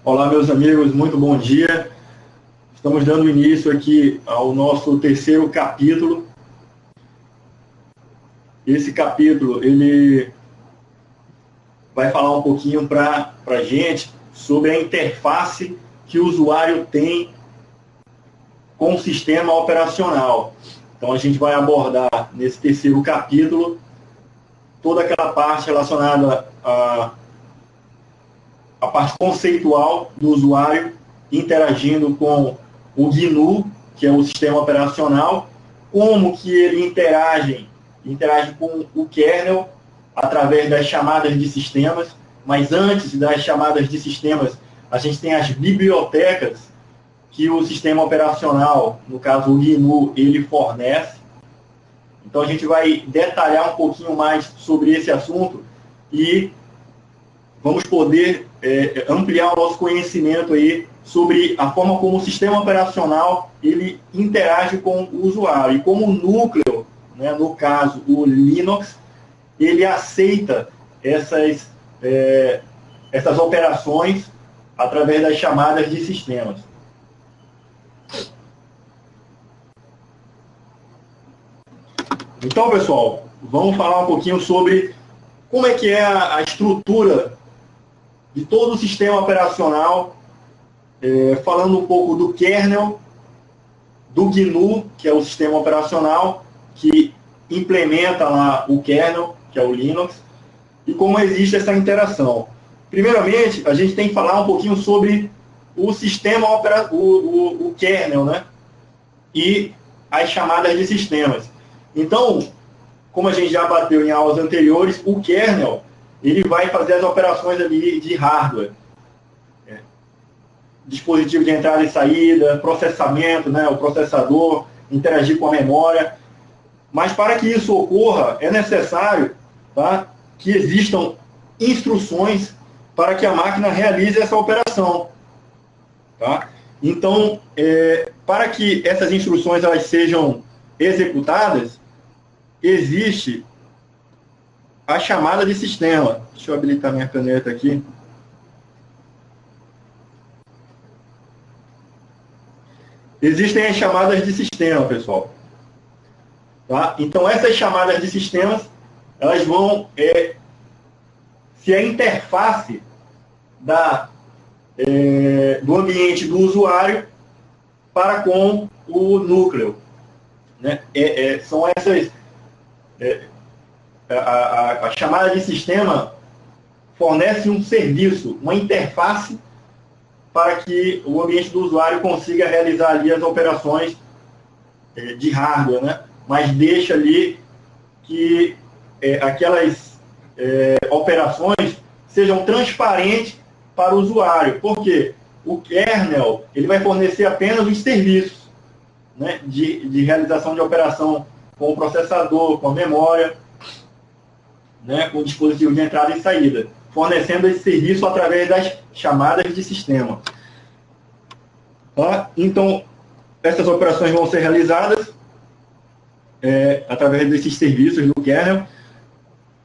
Olá, meus amigos, muito bom dia. Estamos dando início aqui ao nosso terceiro capítulo. Esse capítulo, ele vai falar um pouquinho para a gente sobre a interface que o usuário tem com o sistema operacional. Então, a gente vai abordar nesse terceiro capítulo toda aquela parte relacionada à parte conceitual do usuário interagindo com o GNU, que é o sistema operacional, como que ele interage com o kernel através das chamadas de sistemas, mas antes das chamadas de sistemas, a gente tem as bibliotecas que o sistema operacional, no caso o GNU, ele fornece. Então a gente vai detalhar um pouquinho mais sobre esse assunto e vamos poder ampliar o nosso conhecimento aí sobre a forma como o sistema operacional ele interage com o usuário e como o núcleo, né, no caso o Linux, ele aceita essas operações através das chamadas de sistemas. Então, pessoal, vamos falar um pouquinho sobre como é que é a estrutura de todo o sistema operacional, falando um pouco do kernel, do GNU, que é o sistema operacional, que implementa lá o kernel, que é o Linux, e como existe essa interação. Primeiramente, a gente tem que falar um pouquinho sobre o sistema o kernel, né? E as chamadas de sistemas. Então, como a gente já bateu em aulas anteriores, o kernel ele vai fazer as operações ali de hardware. Dispositivo de entrada e saída, processamento, né, o processador, interagir com a memória. Mas para que isso ocorra, é necessário, tá, que existam instruções para que a máquina realize essa operação. Tá? Então, para que essas instruções elas sejam executadas, existe a chamada de sistema. Deixa eu habilitar minha caneta aqui. Existem as chamadas de sistema, pessoal. Tá? Então, essas chamadas de sistemas, elas vão ser a interface do ambiente do usuário para com o núcleo. Né? São essas... a chamada de sistema fornece um serviço, uma interface para que o ambiente do usuário consiga realizar ali as operações de hardware, né? Mas deixa ali que aquelas operações sejam transparentes para o usuário. Por quê? O kernel ele vai fornecer apenas os serviços, né, de realização de operação com o processador, com a memória, né, com o dispositivo de entrada e saída, fornecendo esse serviço através das chamadas de sistema. Tá? Então, essas operações vão ser realizadas através desses serviços do kernel.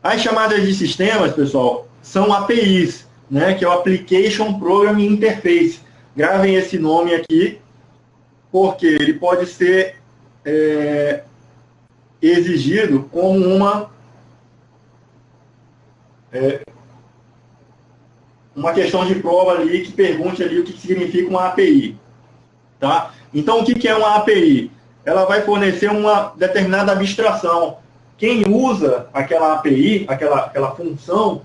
As chamadas de sistemas, pessoal, são APIs, né, que é o Application Programming Interface. Gravem esse nome aqui, porque ele pode ser exigido como uma questão de prova ali que pergunte ali o que significa uma API. Tá? Então, o que é uma API? Ela vai fornecer uma determinada abstração. Quem usa aquela API, aquela função,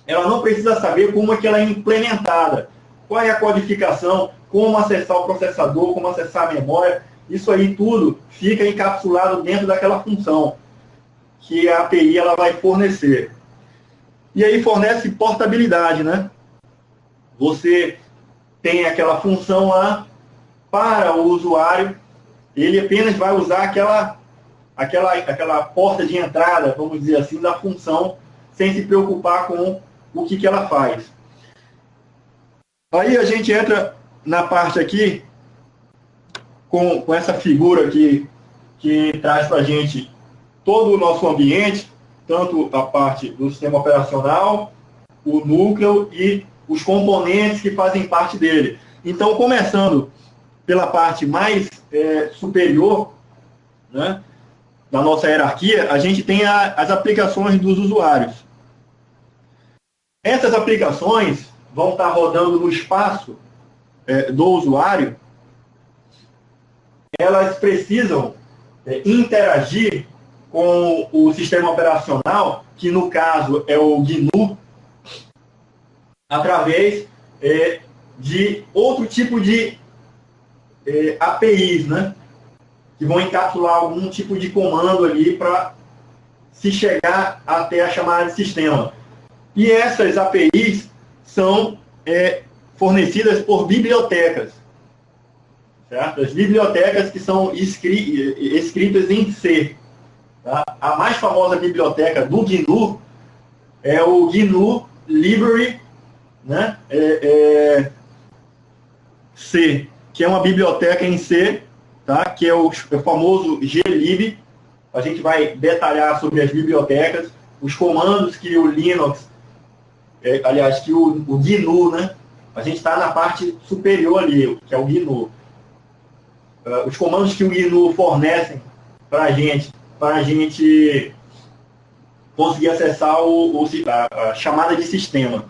ela não precisa saber como é que ela é implementada. Qual é a codificação, como acessar o processador, como acessar a memória. Isso aí tudo fica encapsulado dentro daquela função que a API ela vai fornecer. E aí fornece portabilidade, né? Você tem aquela função lá para o usuário, ele apenas vai usar aquela porta de entrada, vamos dizer assim, da função, sem se preocupar com o que ela faz. Aí a gente entra na parte aqui, com essa figura aqui, que traz para a gente todo o nosso ambiente, tanto a parte do sistema operacional, o núcleo e os componentes que fazem parte dele. Então, começando pela parte mais superior, né, da nossa hierarquia, a gente tem as aplicações dos usuários. Essas aplicações vão estar rodando no espaço do usuário. Elas precisam interagir com o sistema operacional, que no caso é o GNU, através de outro tipo de APIs, né? Que vão encapsular algum tipo de comando ali para se chegar até a chamada de sistema. E essas APIs são fornecidas por bibliotecas, certo? As bibliotecas que são escritas em C. Tá? A mais famosa biblioteca do GNU é o GNU Library, né? C, que é uma biblioteca em C, tá? Que é o famoso glib. A gente vai detalhar sobre as bibliotecas, os comandos que o Linux, aliás, que o GNU, né? A gente está na parte superior ali, que é o GNU. Os comandos que o GNU fornecem para a gente conseguir acessar a chamada de sistema.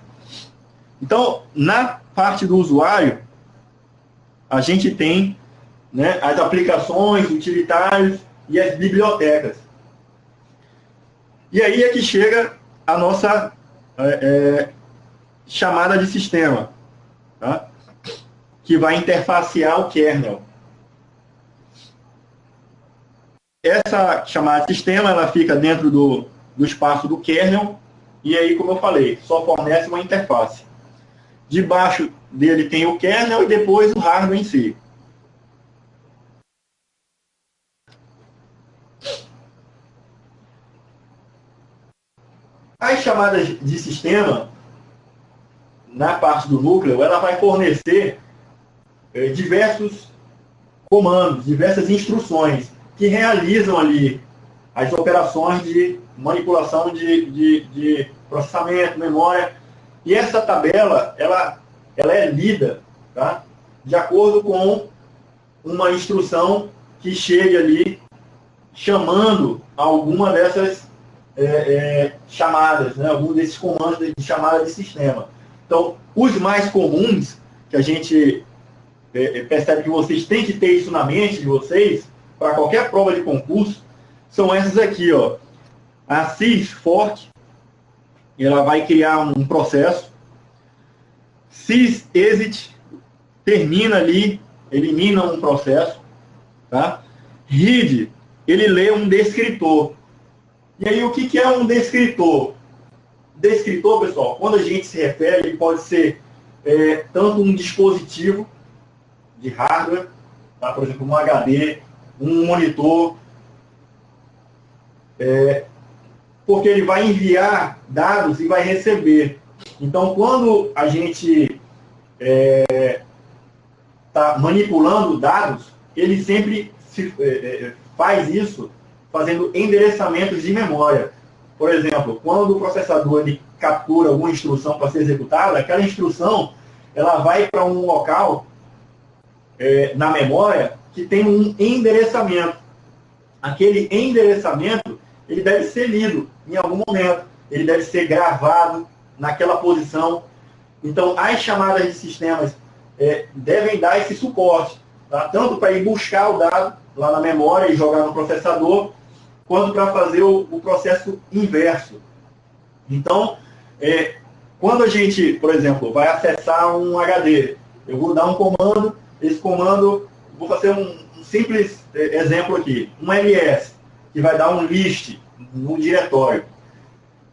Então, na parte do usuário, a gente tem, né, as aplicações, utilitários e as bibliotecas. E aí é que chega a nossa chamada de sistema, tá? Que vai interfacear o kernel. Essa chamada de sistema, ela fica dentro do espaço do kernel, e aí, como eu falei, só fornece uma interface. Debaixo dele tem o kernel e depois o hardware em si. As chamadas de sistema, na parte do núcleo, ela vai fornecer diversos comandos, diversas instruções que realizam ali as operações de manipulação de processamento, memória. E essa tabela, ela é lida, tá? De acordo com uma instrução que chegue ali chamando alguma dessas chamadas, né? Algum desses comandos de chamada de sistema. Então, os mais comuns, que a gente percebe que vocês têm que ter isso na mente de vocês, para qualquer prova de concurso, são essas aqui, ó. A sysfork, ela vai criar um processo. Sysexit termina ali, elimina um processo, tá? Read, ele lê um descritor. E aí, o que é um descritor? Descritor, pessoal, quando a gente se refere, ele pode ser tanto um dispositivo de hardware, tá? Por exemplo, um HD, um monitor, porque ele vai enviar dados e vai receber. Então, quando a gente está manipulando dados, ele sempre faz isso fazendo endereçamentos de memória. Por exemplo, quando o processador ele captura alguma instrução para ser executada, aquela instrução ela vai para um local na memória que tem um endereçamento. Aquele endereçamento ele deve ser lido em algum momento, ele deve ser gravado naquela posição. Então, as chamadas de sistemas devem dar esse suporte, tá? Tanto para ir buscar o dado lá na memória e jogar no processador, quanto para fazer o processo inverso. Então, quando a gente, por exemplo, vai acessar um HD, eu vou dar um comando, esse comando, vou fazer um simples exemplo aqui, um ls, que vai dar um list no diretório.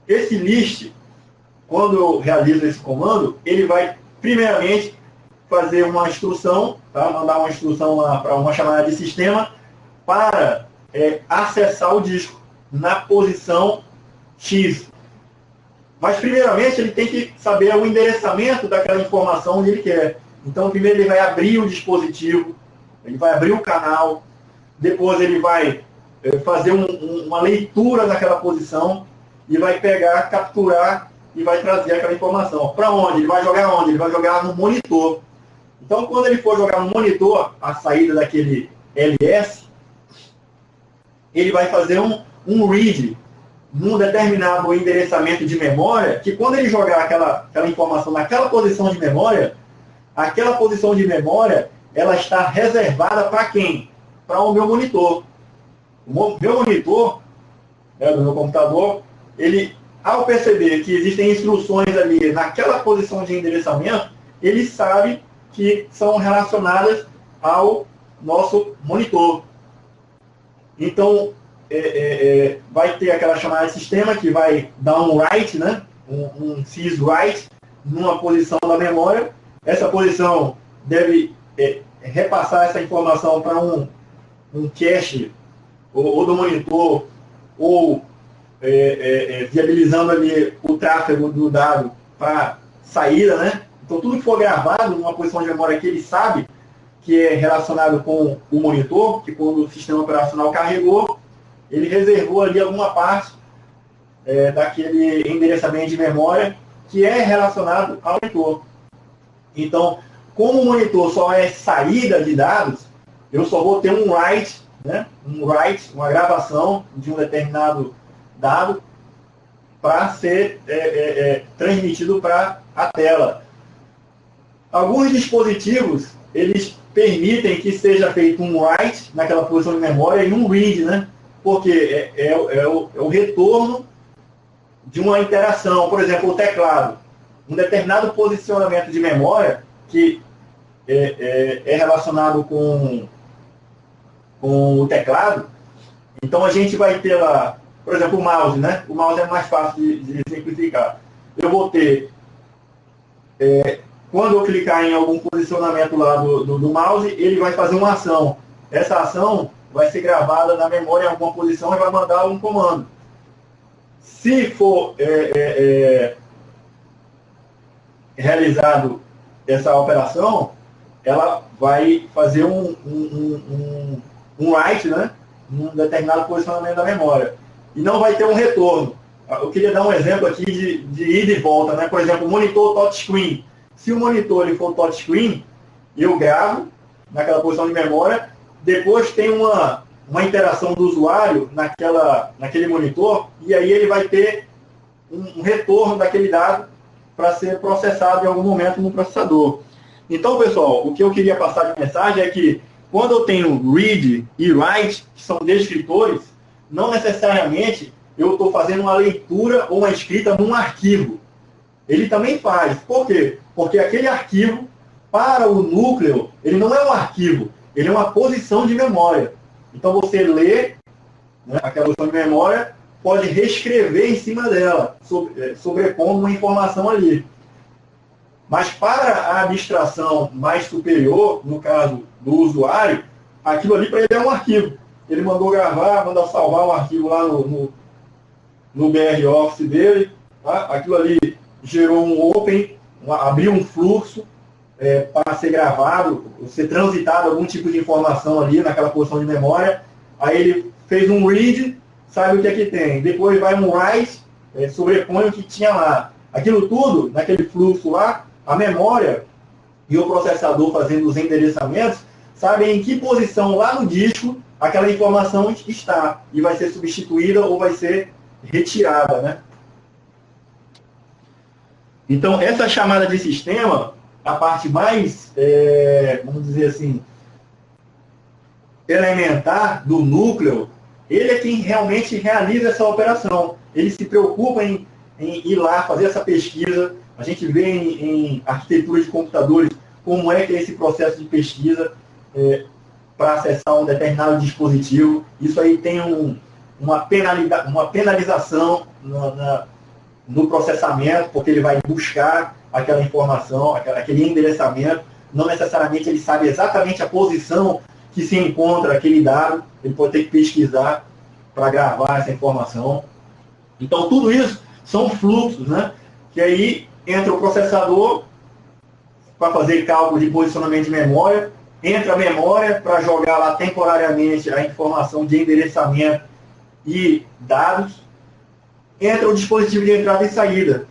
Esse list, quando eu realizo esse comando, ele vai, primeiramente, fazer uma instrução, tá? Mandar uma instrução para uma chamada de sistema para acessar o disco na posição X. Mas, primeiramente, ele tem que saber o endereçamento daquela informação onde ele quer. Então, primeiro ele vai abrir o dispositivo, ele vai abrir o canal, depois ele vai fazer uma leitura daquela posição e vai pegar, capturar e vai trazer aquela informação. Para onde? Ele vai jogar onde? Ele vai jogar no monitor. Então, quando ele for jogar no monitor, a saída daquele LS, ele vai fazer um read num determinado endereçamento de memória, que quando ele jogar aquela informação naquela posição de memória, aquela posição de memória, ela está reservada para quem? Para o meu monitor. O meu monitor, né, do meu computador, ele, ao perceber que existem instruções ali naquela posição de endereçamento, ele sabe que são relacionadas ao nosso monitor. Então, vai ter aquela chamada de sistema que vai dar um write, né? um syswrite, numa posição da memória. Essa posição deve repassar essa informação para um cache, ou do monitor, ou viabilizando ali o tráfego do dado para saída, né? Então, tudo que for gravado numa posição de memória que ele sabe que é relacionado com o monitor, que quando o sistema operacional carregou, ele reservou ali alguma parte daquele endereçamento de memória que é relacionado ao monitor. Então, como o monitor só é saída de dados, eu só vou ter um write, né? Uma gravação de um determinado dado para ser transmitido para a tela. Alguns dispositivos, eles permitem que seja feito um write naquela posição de memória e um read, né? Porque é o retorno de uma interação. Por exemplo, o teclado. Um determinado posicionamento de memória que é relacionado com o teclado. Então, a gente vai ter lá, por exemplo, o mouse, né? O mouse é mais fácil de simplificar. Eu vou ter... quando eu clicar em algum posicionamento lá do mouse, ele vai fazer uma ação. Essa ação vai ser gravada na memória em alguma posição e vai mandar um comando. Se for realizado essa operação, ela vai fazer um write, né, num determinado posicionamento da memória. E não vai ter um retorno. Eu queria dar um exemplo aqui de ida e volta, né? Por exemplo, o monitor touchscreen. Se o monitor ele for touchscreen, eu gravo naquela posição de memória, depois tem uma interação do usuário naquele monitor, e aí ele vai ter um retorno daquele dado para ser processado em algum momento no processador. Então, pessoal, o que eu queria passar de mensagem é que quando eu tenho read e write, que são descritores, não necessariamente eu estou fazendo uma leitura ou uma escrita num arquivo. Ele também faz. Por quê? Porque aquele arquivo, para o núcleo, ele não é um arquivo, ele é uma posição de memória. Então você lê, né, aquela posição de memória, pode reescrever em cima dela, sobrepondo uma informação ali. Mas para a abstração mais superior, no caso do usuário, aquilo ali para ele é um arquivo. Ele mandou gravar, mandou salvar um arquivo lá no BR Office dele, tá? Aquilo ali gerou um open, abriu um fluxo para ser gravado, ser transitado algum tipo de informação ali naquela posição de memória. Aí ele fez um read, sabe o que é que tem. Depois vai um write, sobrepõe o que tinha lá. Aquilo tudo, naquele fluxo lá, a memória e o processador fazendo os endereçamentos, sabem em que posição lá no disco aquela informação está e vai ser substituída ou vai ser retirada, né? Então, essa chamada de sistema, a parte mais, vamos dizer assim, elementar do núcleo, ele é quem realmente realiza essa operação. Ele se preocupa em ir lá fazer essa pesquisa. A gente vê em arquitetura de computadores como é que é esse processo de pesquisa para acessar um determinado dispositivo. Isso aí tem uma penalização no processamento, porque ele vai buscar aquela informação, aquele endereçamento. Não necessariamente ele sabe exatamente a posição que se encontra aquele dado, ele pode ter que pesquisar para gravar essa informação. Então, tudo isso são fluxos, né? Que aí entra o processador para fazer cálculo de posicionamento de memória, entra a memória para jogar lá temporariamente a informação de endereçamento e dados, entra o dispositivo de entrada e saída.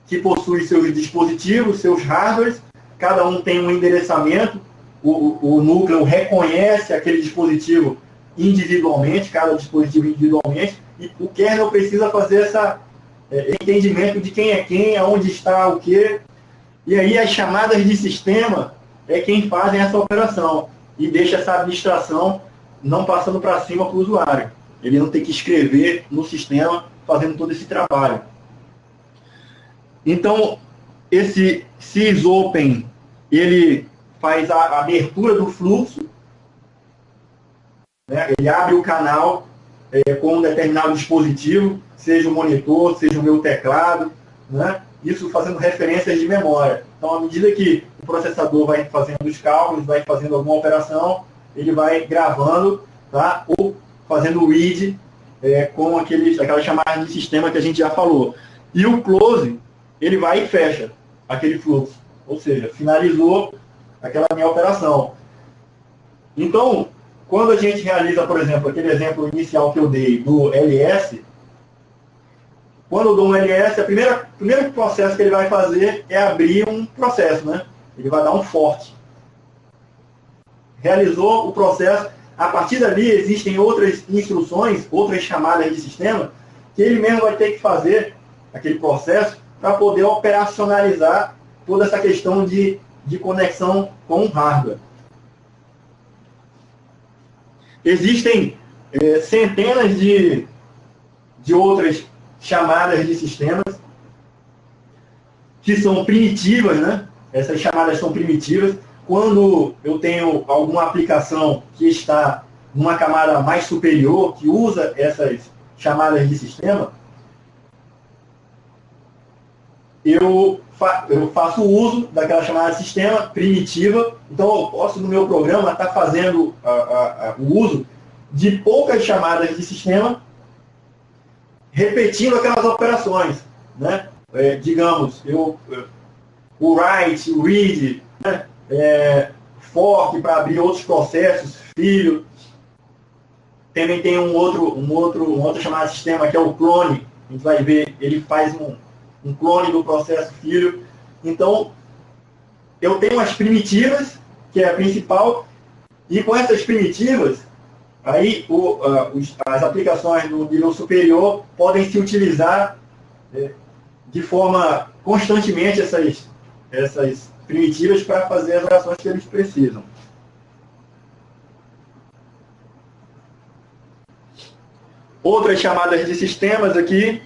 que possui seus dispositivos, seus hardwares, cada um tem um endereçamento, o núcleo reconhece aquele dispositivo individualmente, cada dispositivo individualmente, e o kernel precisa fazer esse entendimento de quem é quem, aonde está o quê, e aí as chamadas de sistema é quem fazem essa operação, e deixa essa abstração não passando para cima para o usuário. Ele não tem que escrever no sistema fazendo todo esse trabalho. Então, esse sysopen, ele faz a abertura do fluxo, né? Ele abre o canal com um determinado dispositivo, seja o monitor, seja o meu teclado, né? Isso fazendo referências de memória. Então, à medida que o processador vai fazendo os cálculos, vai fazendo alguma operação, ele vai gravando, tá? Ou fazendo o read com aquela chamada de sistema que a gente já falou. E o close, ele vai e fecha aquele fluxo. Ou seja, finalizou aquela minha operação. Então, quando a gente realiza, por exemplo, aquele exemplo inicial que eu dei do LS, quando eu dou um LS, o primeiro processo que ele vai fazer é abrir um processo, né? Ele vai dar um fork. Realizou o processo, a partir dali existem outras instruções, outras chamadas de sistema, que ele mesmo vai ter que fazer aquele processo para poder operacionalizar toda essa questão de conexão com o hardware. Existem centenas de outras chamadas de sistemas que são primitivas, né? Essas chamadas são primitivas. Quando eu tenho alguma aplicação que está numa camada mais superior, que usa essas chamadas de sistema, eu faço uso daquela chamada de sistema primitiva. Então, eu posso, no meu programa, estar fazendo o uso de poucas chamadas de sistema, repetindo aquelas operações, né? Digamos, o write, o read, né? Fork para abrir outros processos, filho. Também tem uma outra chamada de sistema que é o clone. A gente vai ver, ele faz um clone do processo filho. Então, eu tenho as primitivas, que é a principal, e com essas primitivas, aí as aplicações do nível superior podem se utilizar de forma constantemente essas primitivas para fazer as operações que eles precisam. Outras chamadas de sistemas aqui,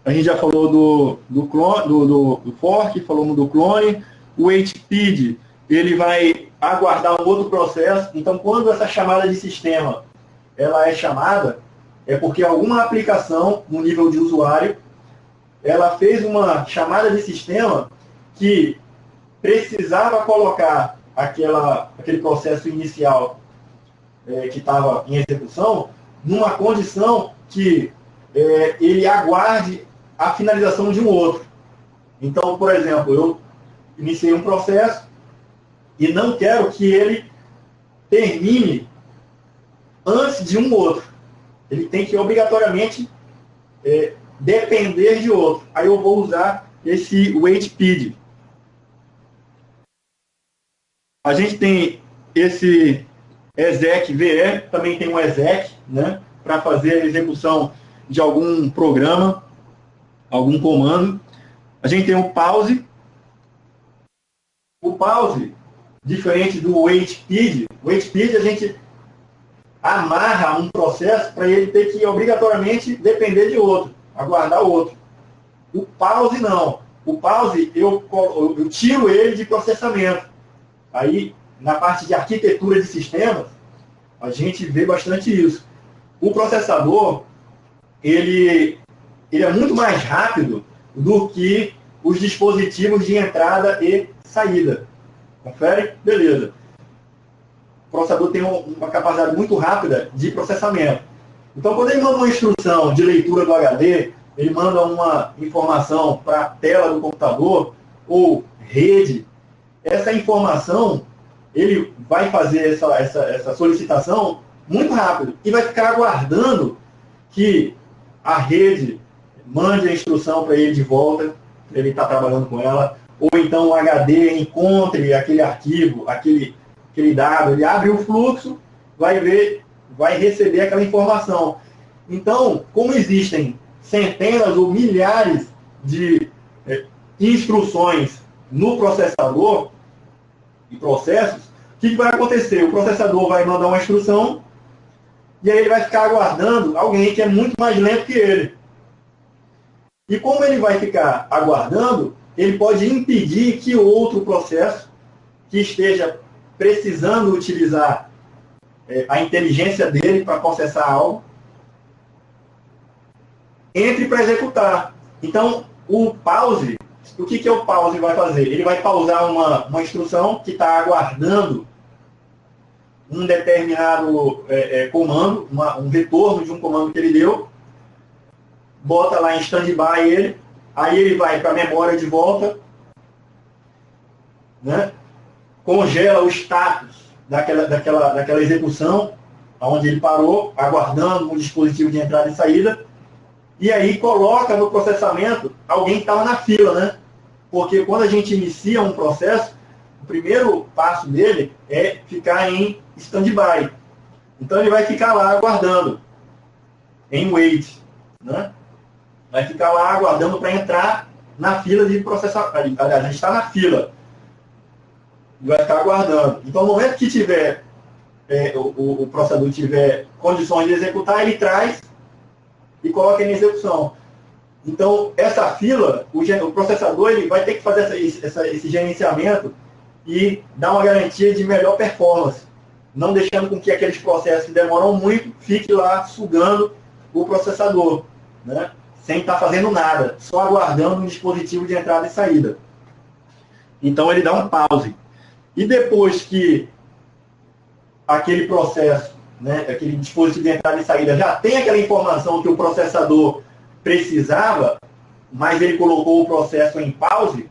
a gente já falou do fork, falamos do clone. O waitpid, ele vai aguardar um outro processo. Então, quando essa chamada de sistema ela é chamada, é porque alguma aplicação no nível de usuário, ela fez uma chamada de sistema que precisava colocar aquele processo inicial que estava em execução numa condição que ele aguarde a finalização de um outro. Então, por exemplo, eu iniciei um processo e não quero que ele termine antes de um outro. Ele tem que obrigatoriamente depender de outro. Aí eu vou usar esse waitpid. A gente tem esse exec.ve, também tem um exec, né, para fazer a execução de algum programa, algum comando. A gente tem o pause. O pause, diferente do waitpid, o waitpid a gente amarra um processo para ele ter que obrigatoriamente depender de outro, aguardar outro. O pause não. O pause eu tiro ele de processamento. Aí, na parte de arquitetura de sistemas, a gente vê bastante isso. O processador, ele é muito mais rápido do que os dispositivos de entrada e saída. Confere? Beleza. O processador tem uma capacidade muito rápida de processamento. Então, quando ele manda uma instrução de leitura do HD, ele manda uma informação para a tela do computador ou rede, essa informação, ele vai fazer essa solicitação muito rápido e vai ficar aguardando que a rede mande a instrução para ele de volta. ele está trabalhando com ela, ou então o HD encontre aquele arquivo, aquele dado, ele abre o fluxo, vai ver, vai receber aquela informação. Então, como existem centenas ou milhares de instruções no processador e processos, o que vai acontecer? O processador vai mandar uma instrução e aí ele vai ficar aguardando alguém que é muito mais lento que ele. E como ele vai ficar aguardando, ele pode impedir que outro processo que esteja precisando utilizar a inteligência dele para processar algo, entre para executar. Então, o pause, o que o pause vai fazer? Ele vai pausar uma instrução que está aguardando um determinado comando, um retorno de um comando que ele deu, bota lá em stand-by ele, aí ele vai para a memória de volta, né? Congela o status daquela execução, onde ele parou, aguardando um dispositivo de entrada e saída, e aí coloca no processamento alguém que estava na fila, né? Porque quando a gente inicia um processo, o primeiro passo dele é ficar em stand-by. Então ele vai ficar lá aguardando, em wait, né? Vai ficar lá aguardando para entrar na fila de processamento. Aliás, a gente está na fila. E vai ficar aguardando. Então, no momento que tiver, o processador tiver condições de executar, ele traz e coloca em execução. Então, essa fila, o processador ele vai ter que fazer esse gerenciamento e dar uma garantia de melhor performance, não deixando com que aqueles processos que demoram muito fiquem lá sugando o processador, né? Sem estar fazendo nada, só aguardando um dispositivo de entrada e saída. Então, ele dá um pause. E depois que aquele processo, né, aquele dispositivo de entrada e saída já tem aquela informação que o processador precisava, mas ele colocou o processo em pause,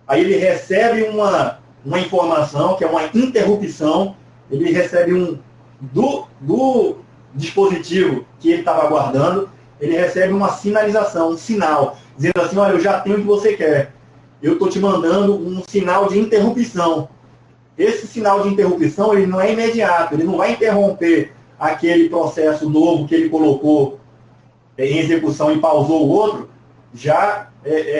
aí ele recebe uma informação, que é uma interrupção, ele recebe do dispositivo que ele estava aguardando, ele recebe uma sinalização, um sinal, dizendo assim, olha, eu já tenho o que você quer. Eu estou te mandando um sinal de interrupção. Esse sinal de interrupção ele não é imediato, ele não vai interromper aquele processo novo que ele colocou em execução e pausou o outro, já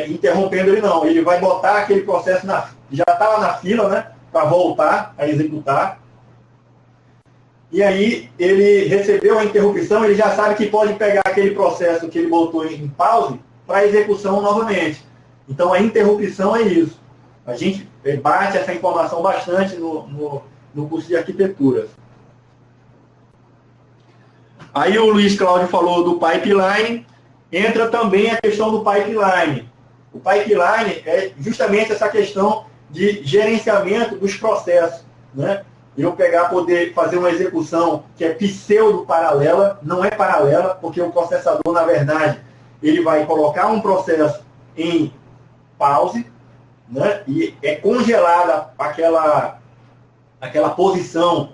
interrompendo ele não. Ele vai botar aquele processo, já estava na fila, né, para voltar a executar. E aí ele recebeu a interrupção, ele já sabe que pode pegar aquele processo que ele botou em pause para execução novamente. Então a interrupção é isso. A gente bate essa informação bastante no curso de arquitetura. Aí o Luiz Cláudio falou do pipeline, entra também a questão do pipeline. O pipeline é justamente essa questão de gerenciamento dos processos, né? Eu poder fazer uma execução que é pseudo-paralela, não é paralela, porque o processador, na verdade, ele vai colocar um processo em pause, né? E é congelada aquela posição,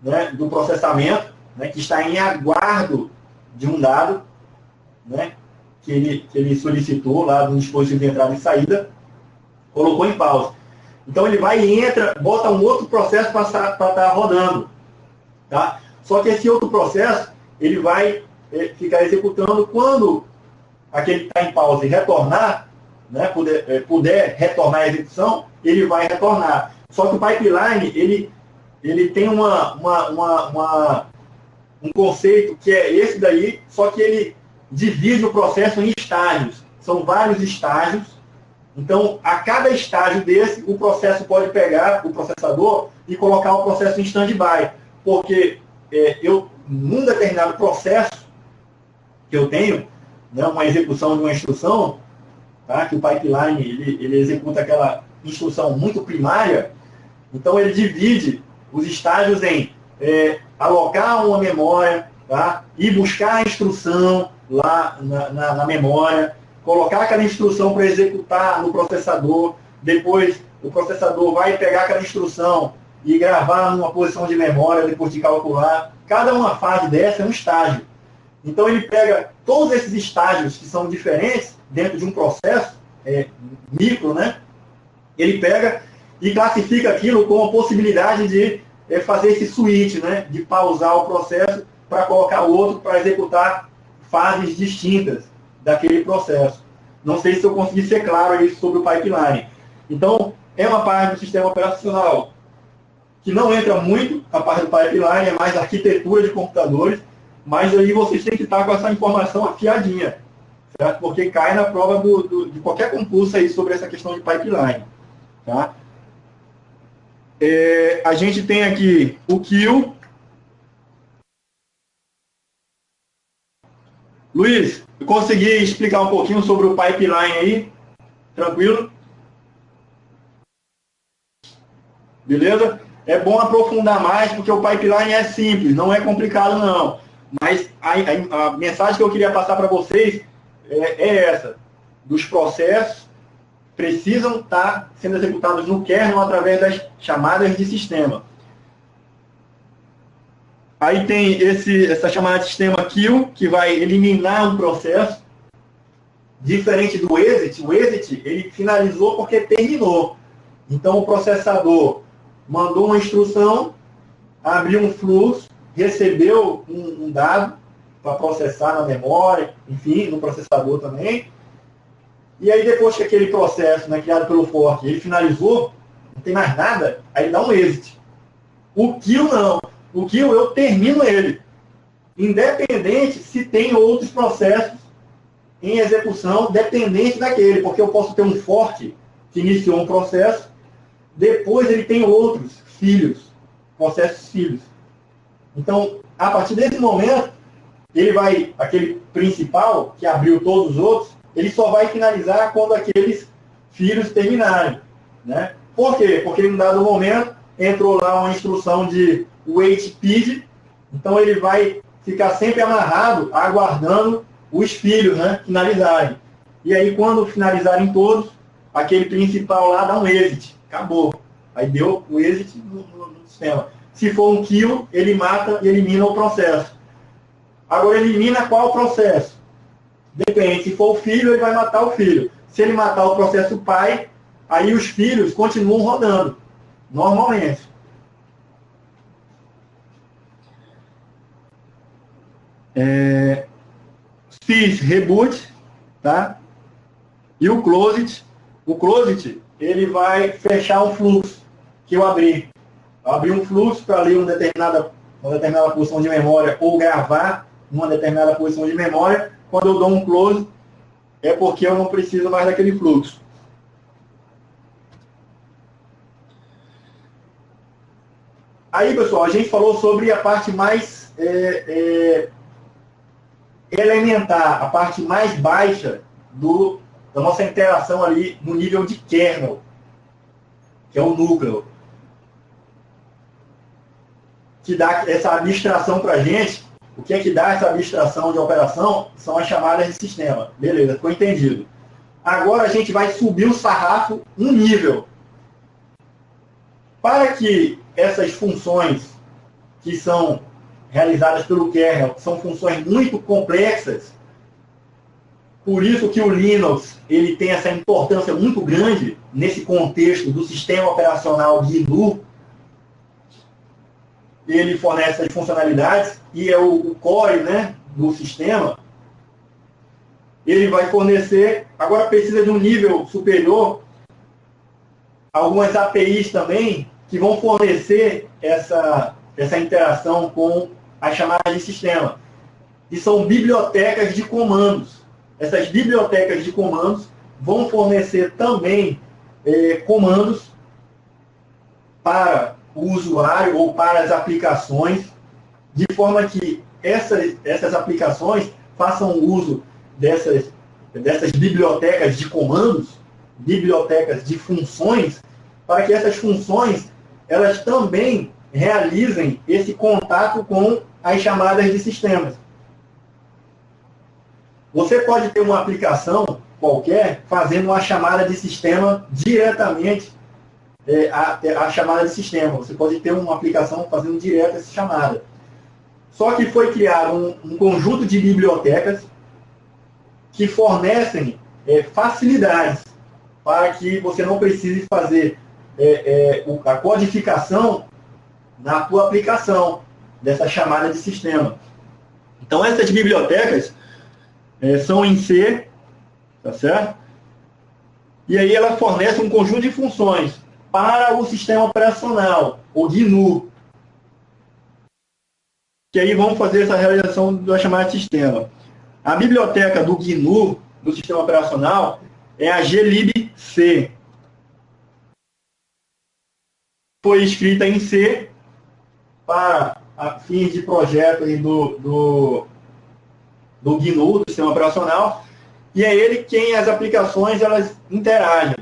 né, do processamento, né, que está em aguardo de um dado, né, que ele solicitou lá no dispositivo de entrada e saída, colocou em pausa. Então ele vai e entra, bota um outro processo para estar rodando. Tá? Só que esse outro processo, ele vai ficar executando quando aquele que está em pausa e retornar, né, puder retornar a execução, ele vai retornar. Só que o pipeline, ele tem um conceito que é esse daí, só que ele divide o processo em estágios. São vários estágios. Então, a cada estágio desse, o processo pode pegar o processador e colocar o processo em stand-by. Porque num determinado processo que eu tenho, né, uma execução de uma instrução, tá, que o pipeline ele executa aquela instrução muito primária, então ele divide os estágios em alocar uma memória, tá, e buscar a instrução lá na memória, colocar aquela instrução para executar no processador, depois o processador vai pegar aquela instrução e gravar numa posição de memória, depois de calcular. Cada uma fase dessa é um estágio. Então ele pega todos esses estágios que são diferentes dentro de um processo, micro, né? Ele pega e classifica aquilo com a possibilidade de fazer esse switch, né? De pausar o processo para colocar outro para executar fases distintas daquele processo. Não sei se eu consegui ser claro aí sobre o pipeline. Então, é uma parte do sistema operacional que não entra muito a parte do pipeline, é mais arquitetura de computadores, mas aí vocês têm que estar com essa informação afiadinha, certo? Porque cai na prova de qualquer concurso aí sobre essa questão de pipeline. Tá? A gente tem aqui o kill. Luiz, eu consegui explicar um pouquinho sobre o pipeline aí? Tranquilo? Beleza? É bom aprofundar mais, porque o pipeline é simples, não é complicado não. Mas a mensagem que eu queria passar para vocês é essa. Dos processos precisam estar sendo executados no kernel através das chamadas de sistema. Aí tem essa chamada de sistema kill, que vai eliminar um processo, diferente do exit. O exit, ele finalizou porque terminou. Então, o processador mandou uma instrução, abriu um fluxo, recebeu um dado para processar na memória, enfim, no processador também. E aí, depois que aquele processo, né, criado pelo fork, ele finalizou, não tem mais nada, aí ele dá um exit. O kill não. O kill eu termino ele. Independente se tem outros processos em execução, dependente daquele, porque eu posso ter um fork que iniciou um processo, depois ele tem outros filhos, processos filhos. Então, a partir desse momento, ele vai, aquele principal, que abriu todos os outros, ele só vai finalizar quando aqueles filhos terminarem. Né? Por quê? Porque em um dado momento, entrou lá uma instrução de wait PID, então ele vai ficar sempre amarrado, aguardando os filhos, né, finalizarem. E aí, quando finalizarem todos, aquele principal lá dá um exit. Acabou. Aí deu o exit no sistema. Se for um kill, ele mata e elimina o processo. Agora, elimina qual processo? Depende. Se for o filho, ele vai matar o filho. Se ele matar o processo pai, aí os filhos continuam rodando, normalmente. Fiz reboot, tá? E o closed. O closed, ele vai fechar um fluxo que eu abri. Eu abri um fluxo para ler uma determinada posição de memória ou gravar uma determinada posição de memória. Quando eu dou um close, é porque eu não preciso mais daquele fluxo. Aí, pessoal, a gente falou sobre a parte mais elementar, a parte mais baixa da nossa interação ali no nível de kernel, que é o núcleo, que dá essa abstração para a gente. O que é que dá essa abstração de operação? São as chamadas de sistema. Beleza, ficou entendido. Agora a gente vai subir o sarrafo um nível. Para que essas funções que são realizadas pelo kernel são funções muito complexas, por isso que o Linux ele tem essa importância muito grande nesse contexto do sistema operacional GNU. Ele fornece as funcionalidades e é o core, né, do sistema. Ele vai fornecer, agora precisa de um nível superior, algumas APIs também, que vão fornecer essa interação com as chamadas de sistema. E são bibliotecas de comandos. Essas bibliotecas de comandos vão fornecer também comandos para o usuário ou para as aplicações, de forma que essas aplicações façam uso dessas bibliotecas de comandos, bibliotecas de funções, para que essas funções elas também realizem esse contato com as chamadas de sistemas. Você pode ter uma aplicação qualquer fazendo uma chamada de sistema diretamente a chamada de sistema. Você pode ter uma aplicação fazendo direto essa chamada. Só que foi criado um conjunto de bibliotecas que fornecem facilidades para que você não precise fazer a codificação na tua aplicação dessa chamada de sistema. Então, essas bibliotecas são em C, tá certo? E aí ela fornece um conjunto de funções para o sistema operacional, o GNU. Que aí vamos fazer essa realização da chamada de sistema. A biblioteca do GNU, do sistema operacional, é a glibc. Foi escrita em C para fins de projeto aí do GNU, do sistema operacional, e é ele quem as aplicações elas interagem.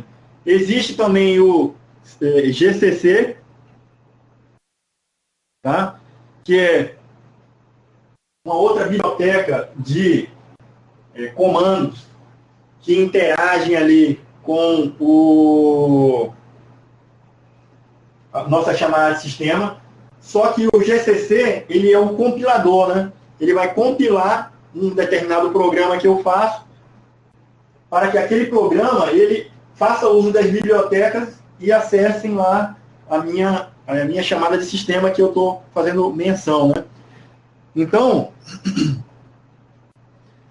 Existe também o GCC, tá? Que é uma outra biblioteca de comandos que interagem ali com a nossa chamada de sistema. Só que o GCC, ele é um compilador, né? Ele vai compilar um determinado programa que eu faço para que aquele programa ele faça uso das bibliotecas e acessem lá a minha chamada de sistema que eu estou fazendo menção, né? Então,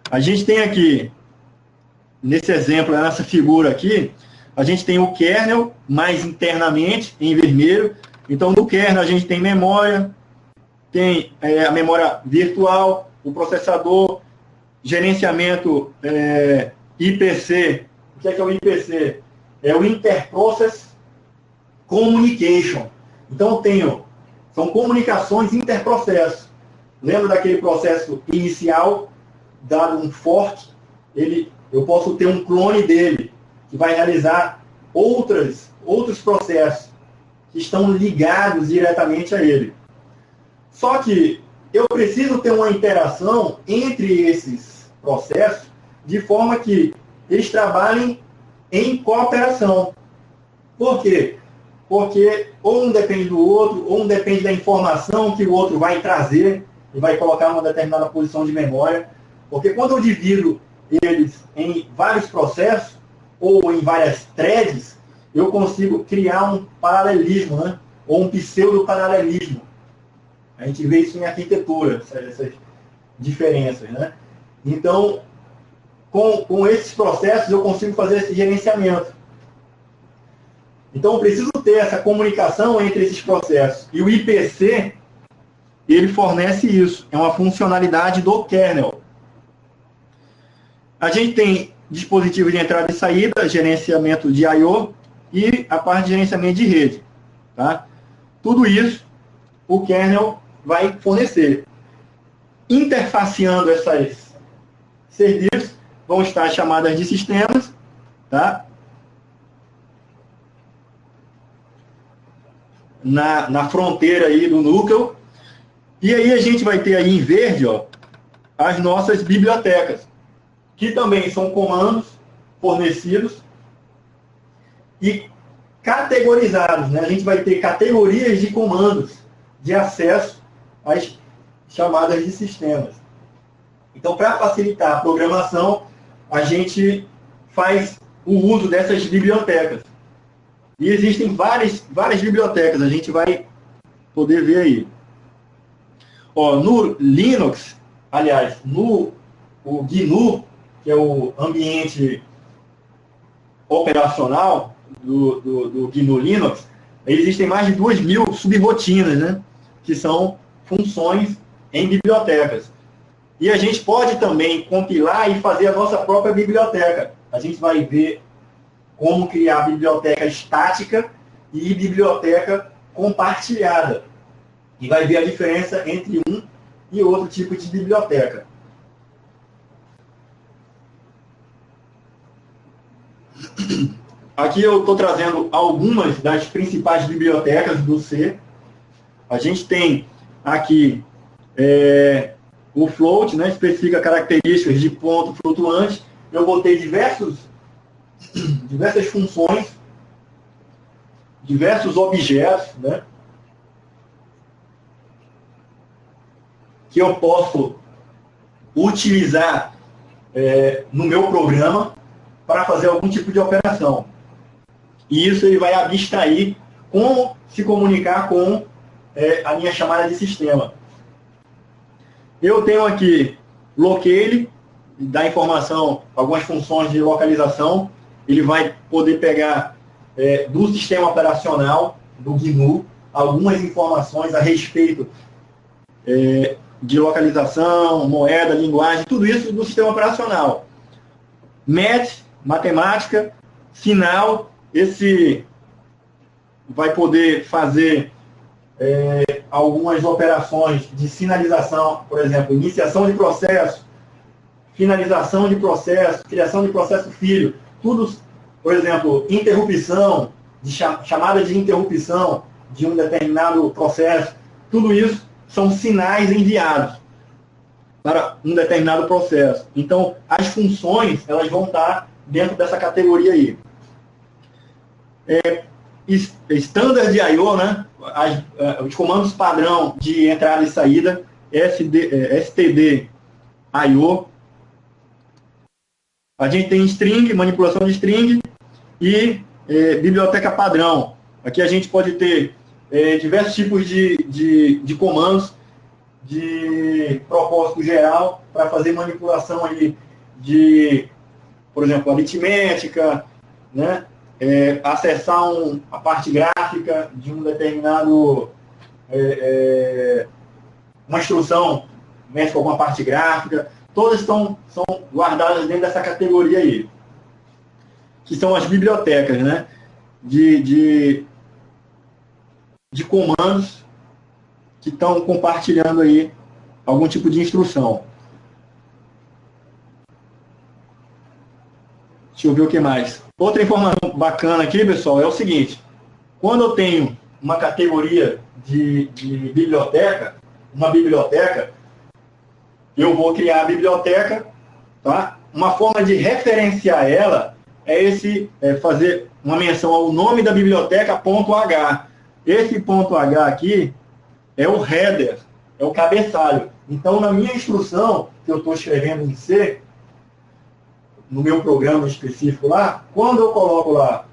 a gente tem aqui, nesse exemplo, nessa figura aqui, a gente tem o kernel mais internamente, em vermelho. Então, no kernel a gente tem memória, tem a memória virtual, o processador, gerenciamento IPC. O que é o IPC? É o Interprocess Communication. Então, são comunicações interprocessos. Lembra daquele processo inicial, dado um fork, eu posso ter um clone dele, que vai realizar outros processos que estão ligados diretamente a ele. Só que eu preciso ter uma interação entre esses processos de forma que eles trabalhem em cooperação. Por quê? Porque ou um depende do outro, ou um depende da informação que o outro vai trazer e vai colocar numa determinada posição de memória. Porque quando eu divido eles em vários processos, ou em várias threads, eu consigo criar um paralelismo, né? Ou um pseudo-paralelismo. A gente vê isso em arquitetura, essas diferenças, né? Então, com esses processos, eu consigo fazer esse gerenciamento. Então, eu preciso ter essa comunicação entre esses processos. E o IPC, ele fornece isso. É uma funcionalidade do kernel. A gente tem dispositivo de entrada e saída, gerenciamento de I/O e a parte de gerenciamento de rede. Tá? Tudo isso o kernel vai fornecer. Interfaceando esses serviços, vão estar chamadas de sistemas, tá? Na fronteira aí do núcleo. E aí a gente vai ter aí em verde, ó, as nossas bibliotecas, que também são comandos fornecidos e categorizados, né? A gente vai ter categorias de comandos de acesso às chamadas de sistemas. Então, para facilitar a programação, a gente faz o uso dessas bibliotecas. E existem várias bibliotecas, a gente vai poder ver aí. Ó, no Linux, aliás, o GNU, que é o ambiente operacional do GNU Linux, existem mais de 2.000 subrotinas, né? Que são funções em bibliotecas. E a gente pode também compilar e fazer a nossa própria biblioteca. A gente vai ver como criar biblioteca estática e biblioteca compartilhada. E vai ver a diferença entre um e outro tipo de biblioteca. Aqui eu estou trazendo algumas das principais bibliotecas do C. A gente tem aqui o float, né, especifica características de ponto flutuante. Eu botei diversas funções, diversos objetos, né, que eu posso utilizar no meu programa para fazer algum tipo de operação. E isso ele vai abstrair como se comunicar com a minha chamada de sistema. Eu tenho aqui locale, dá informação, algumas funções de localização. Ele vai poder pegar do sistema operacional, do GNU, algumas informações a respeito de localização, moeda, linguagem, tudo isso do sistema operacional. Math, matemática, sinal, esse vai poder fazer algumas operações de sinalização, por exemplo, iniciação de processo, finalização de processo, criação de processo filho, tudo, por exemplo, interrupção, chamada de interrupção de um determinado processo, tudo isso são sinais enviados para um determinado processo. Então, as funções, elas vão estar dentro dessa categoria aí. Standard I/O, né? Os comandos padrão de entrada e saída, STD I/O. A gente tem string, manipulação de string e biblioteca padrão. Aqui a gente pode ter diversos tipos de comandos de propósito geral para fazer manipulação aí de, por exemplo, aritmética, né? Acessar a parte gráfica de um determinado uma instrução mexe com alguma parte gráfica, todas são guardadas dentro dessa categoria aí, que são as bibliotecas, né, de comandos que estão compartilhando aí algum tipo de instrução. Deixa eu ver o que mais. Outra informação bacana aqui, pessoal, é o seguinte. Quando eu tenho uma categoria de biblioteca, uma biblioteca, eu vou criar a biblioteca, tá? Uma forma de referenciar ela é fazer uma menção ao nome da biblioteca, .h. Esse .h aqui é o header, é o cabeçalho. Então, na minha instrução, que eu estou escrevendo em C, no meu programa específico lá, quando eu coloco lá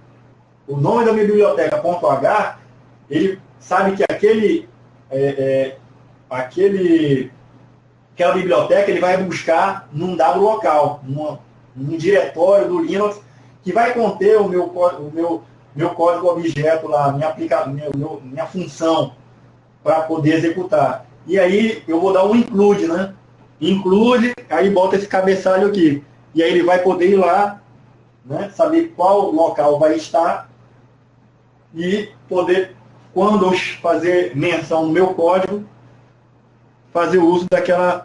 o nome da minha biblioteca .h, ele sabe que aquela biblioteca ele vai buscar num dado local, num diretório do Linux, que vai conter o meu código objeto lá, minha função para poder executar. E aí eu vou dar um include, né? Include, aí bota esse cabeçalho aqui. E aí ele vai poder ir lá, né, saber qual local vai estar e poder, quando eu fazer menção no meu código, fazer uso daquela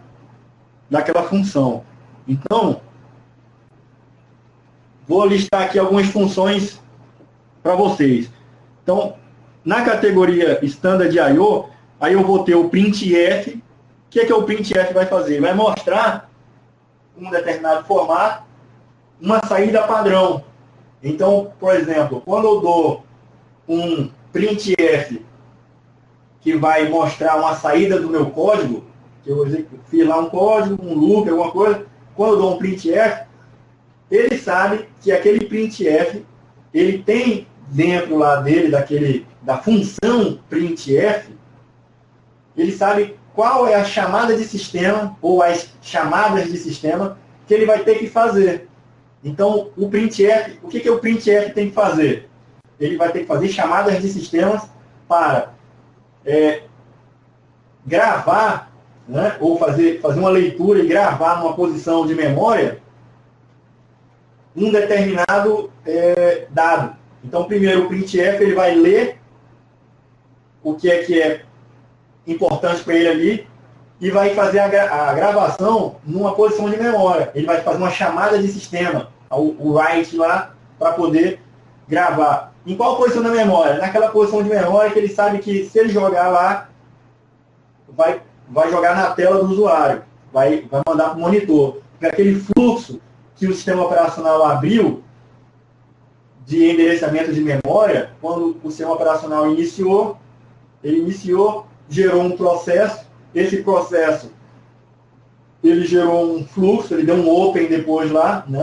função. Então, vou listar aqui algumas funções para vocês. Então, na categoria Standard I/O, aí eu vou ter o printf. O que o printf vai fazer? Vai mostrar um determinado formato, uma saída padrão. Então, por exemplo, quando eu dou um printf que vai mostrar uma saída do meu código, que eu fiz lá um código, um loop, alguma coisa, quando eu dou um printf, ele sabe que aquele printf, ele tem dentro lá dele, da função printf, ele sabe qual é a chamada de sistema, ou as chamadas de sistema, que ele vai ter que fazer. Então, o printf, o que o printf tem que fazer? Ele vai ter que fazer chamadas de sistemas para gravar, né, ou fazer uma leitura e gravar numa posição de memória um determinado dado. Então, primeiro, o printf ele vai ler o que é importante para ele ali e vai fazer a gravação numa posição de memória. Ele vai fazer uma chamada de sistema, o write lá, para poder gravar. Em qual posição da memória? Naquela posição de memória que ele sabe que se ele jogar lá, vai jogar na tela do usuário, vai mandar para o monitor. Porque aquele fluxo que o sistema operacional abriu de endereçamento de memória, quando o sistema operacional ele iniciou, gerou um processo, esse processo ele gerou um fluxo, ele deu um open depois lá, né,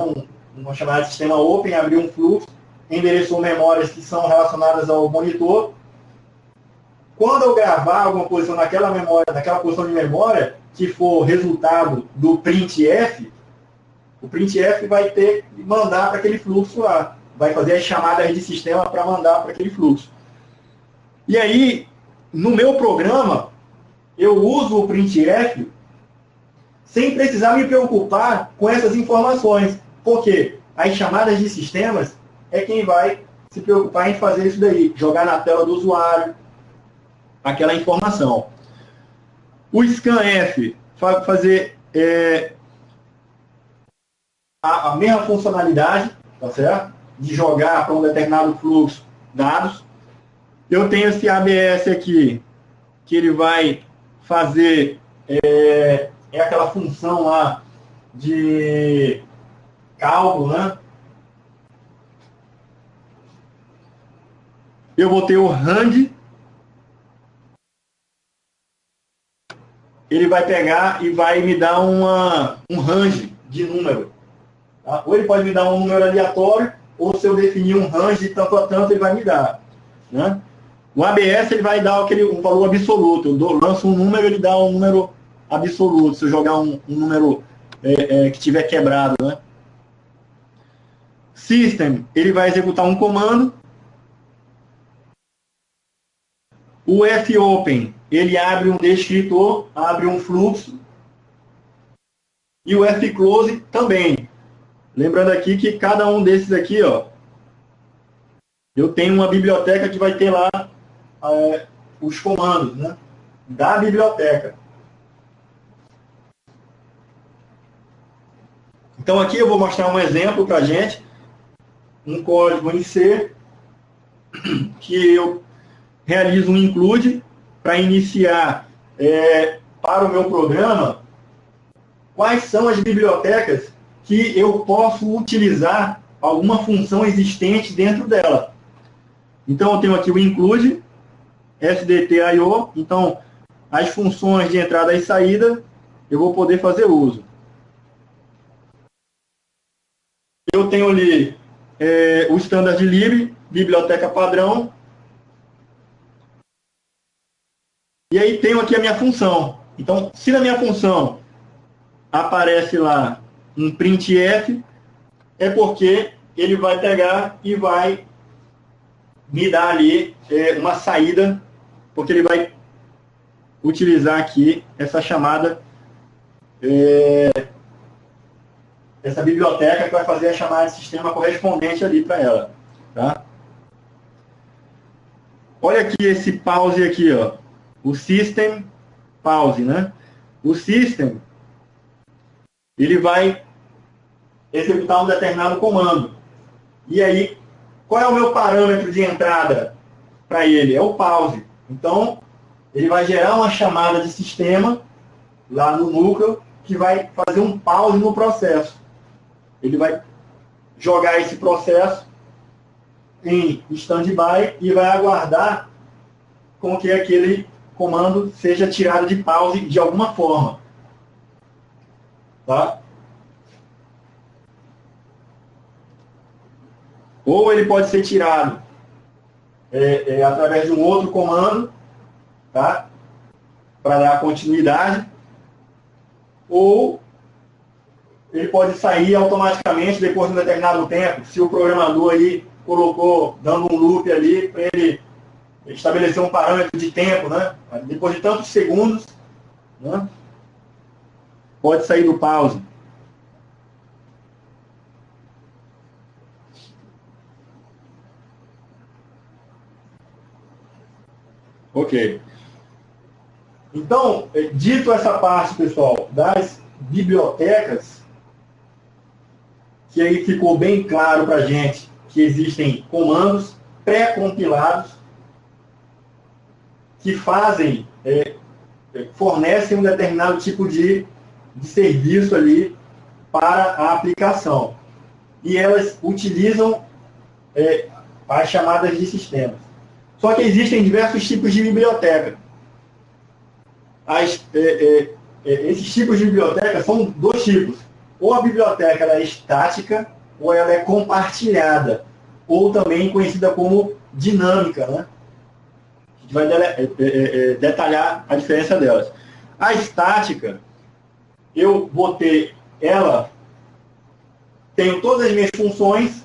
uma chamada de sistema open, abriu um fluxo, endereçou memórias que são relacionadas ao monitor. Quando eu gravar alguma posição naquela memória, naquela posição de memória, que for resultado do printf, o printf vai ter que mandar para aquele fluxo lá. Vai fazer as chamadas de sistema para mandar para aquele fluxo. E aí, no meu programa, eu uso o printf sem precisar me preocupar com essas informações. Porque as chamadas de sistemas é quem vai se preocupar em fazer isso daí. Jogar na tela do usuário aquela informação. O scanf vai fazer a mesma funcionalidade, tá certo? De jogar para um determinado fluxo dados. Eu tenho esse ABS aqui, que ele vai fazer aquela função lá de cálculo, né? Eu vou ter o RAND, ele vai pegar e vai me dar um range de número. Tá? Ou ele pode me dar um número aleatório, ou se eu definir um range de tanto a tanto, ele vai me dar. Né? O ABS ele vai dar um valor absoluto. Eu lanço um número, ele dá um número absoluto. Se eu jogar um número que tiver quebrado. Né? System, ele vai executar um comando. O fopen, ele abre um descritor, abre um fluxo. E o fclose também. Lembrando aqui que cada um desses aqui, ó, eu tenho uma biblioteca que vai ter lá os comandos, né, da biblioteca. Então aqui eu vou mostrar um exemplo para a gente, um código em C, que eu realizo um include para iniciar para o meu programa quais são as bibliotecas que eu posso utilizar alguma função existente dentro dela. Então eu tenho aqui o include, SDT.io, então as funções de entrada e saída eu vou poder fazer uso. Eu tenho ali o standard lib, biblioteca padrão, e aí tenho aqui a minha função. Então, se na minha função aparece lá um printf, é porque ele vai pegar e vai me dar ali uma saída, porque ele vai utilizar aqui essa chamada, essa biblioteca que vai fazer a chamada de sistema correspondente ali para ela. Tá? Olha aqui esse pause aqui, ó. O system pause, né? O system, ele vai executar um determinado comando. E aí, qual é o meu parâmetro de entrada para ele? É o pause. Então, ele vai gerar uma chamada de sistema lá no núcleo que vai fazer um pause no processo. Ele vai jogar esse processo em stand-by e vai aguardar com que aquele comando seja tirado de pause de alguma forma. Tá? Ou ele pode ser tirado através de um outro comando, tá? Para dar continuidade, ou ele pode sair automaticamente depois de um determinado tempo, se o programador aí colocou, dando um loop ali, para ele estabelecer um parâmetro de tempo, né? Depois de tantos segundos, né? Pode sair do pause. Ok. Então, dito essa parte, pessoal, das bibliotecas, que aí ficou bem claro para a gente que existem comandos pré-compilados que fazem, fornecem um determinado tipo de serviço ali para a aplicação. E elas utilizam as chamadas de sistemas. Só que existem diversos tipos de biblioteca. Esses tipos de biblioteca são dois tipos. Ou a biblioteca ela é estática, ou ela é compartilhada. ou também conhecida como dinâmica, né? A gente vai detalhar a diferença delas. A estática, eu vou ter ela, tenho todas as minhas funções,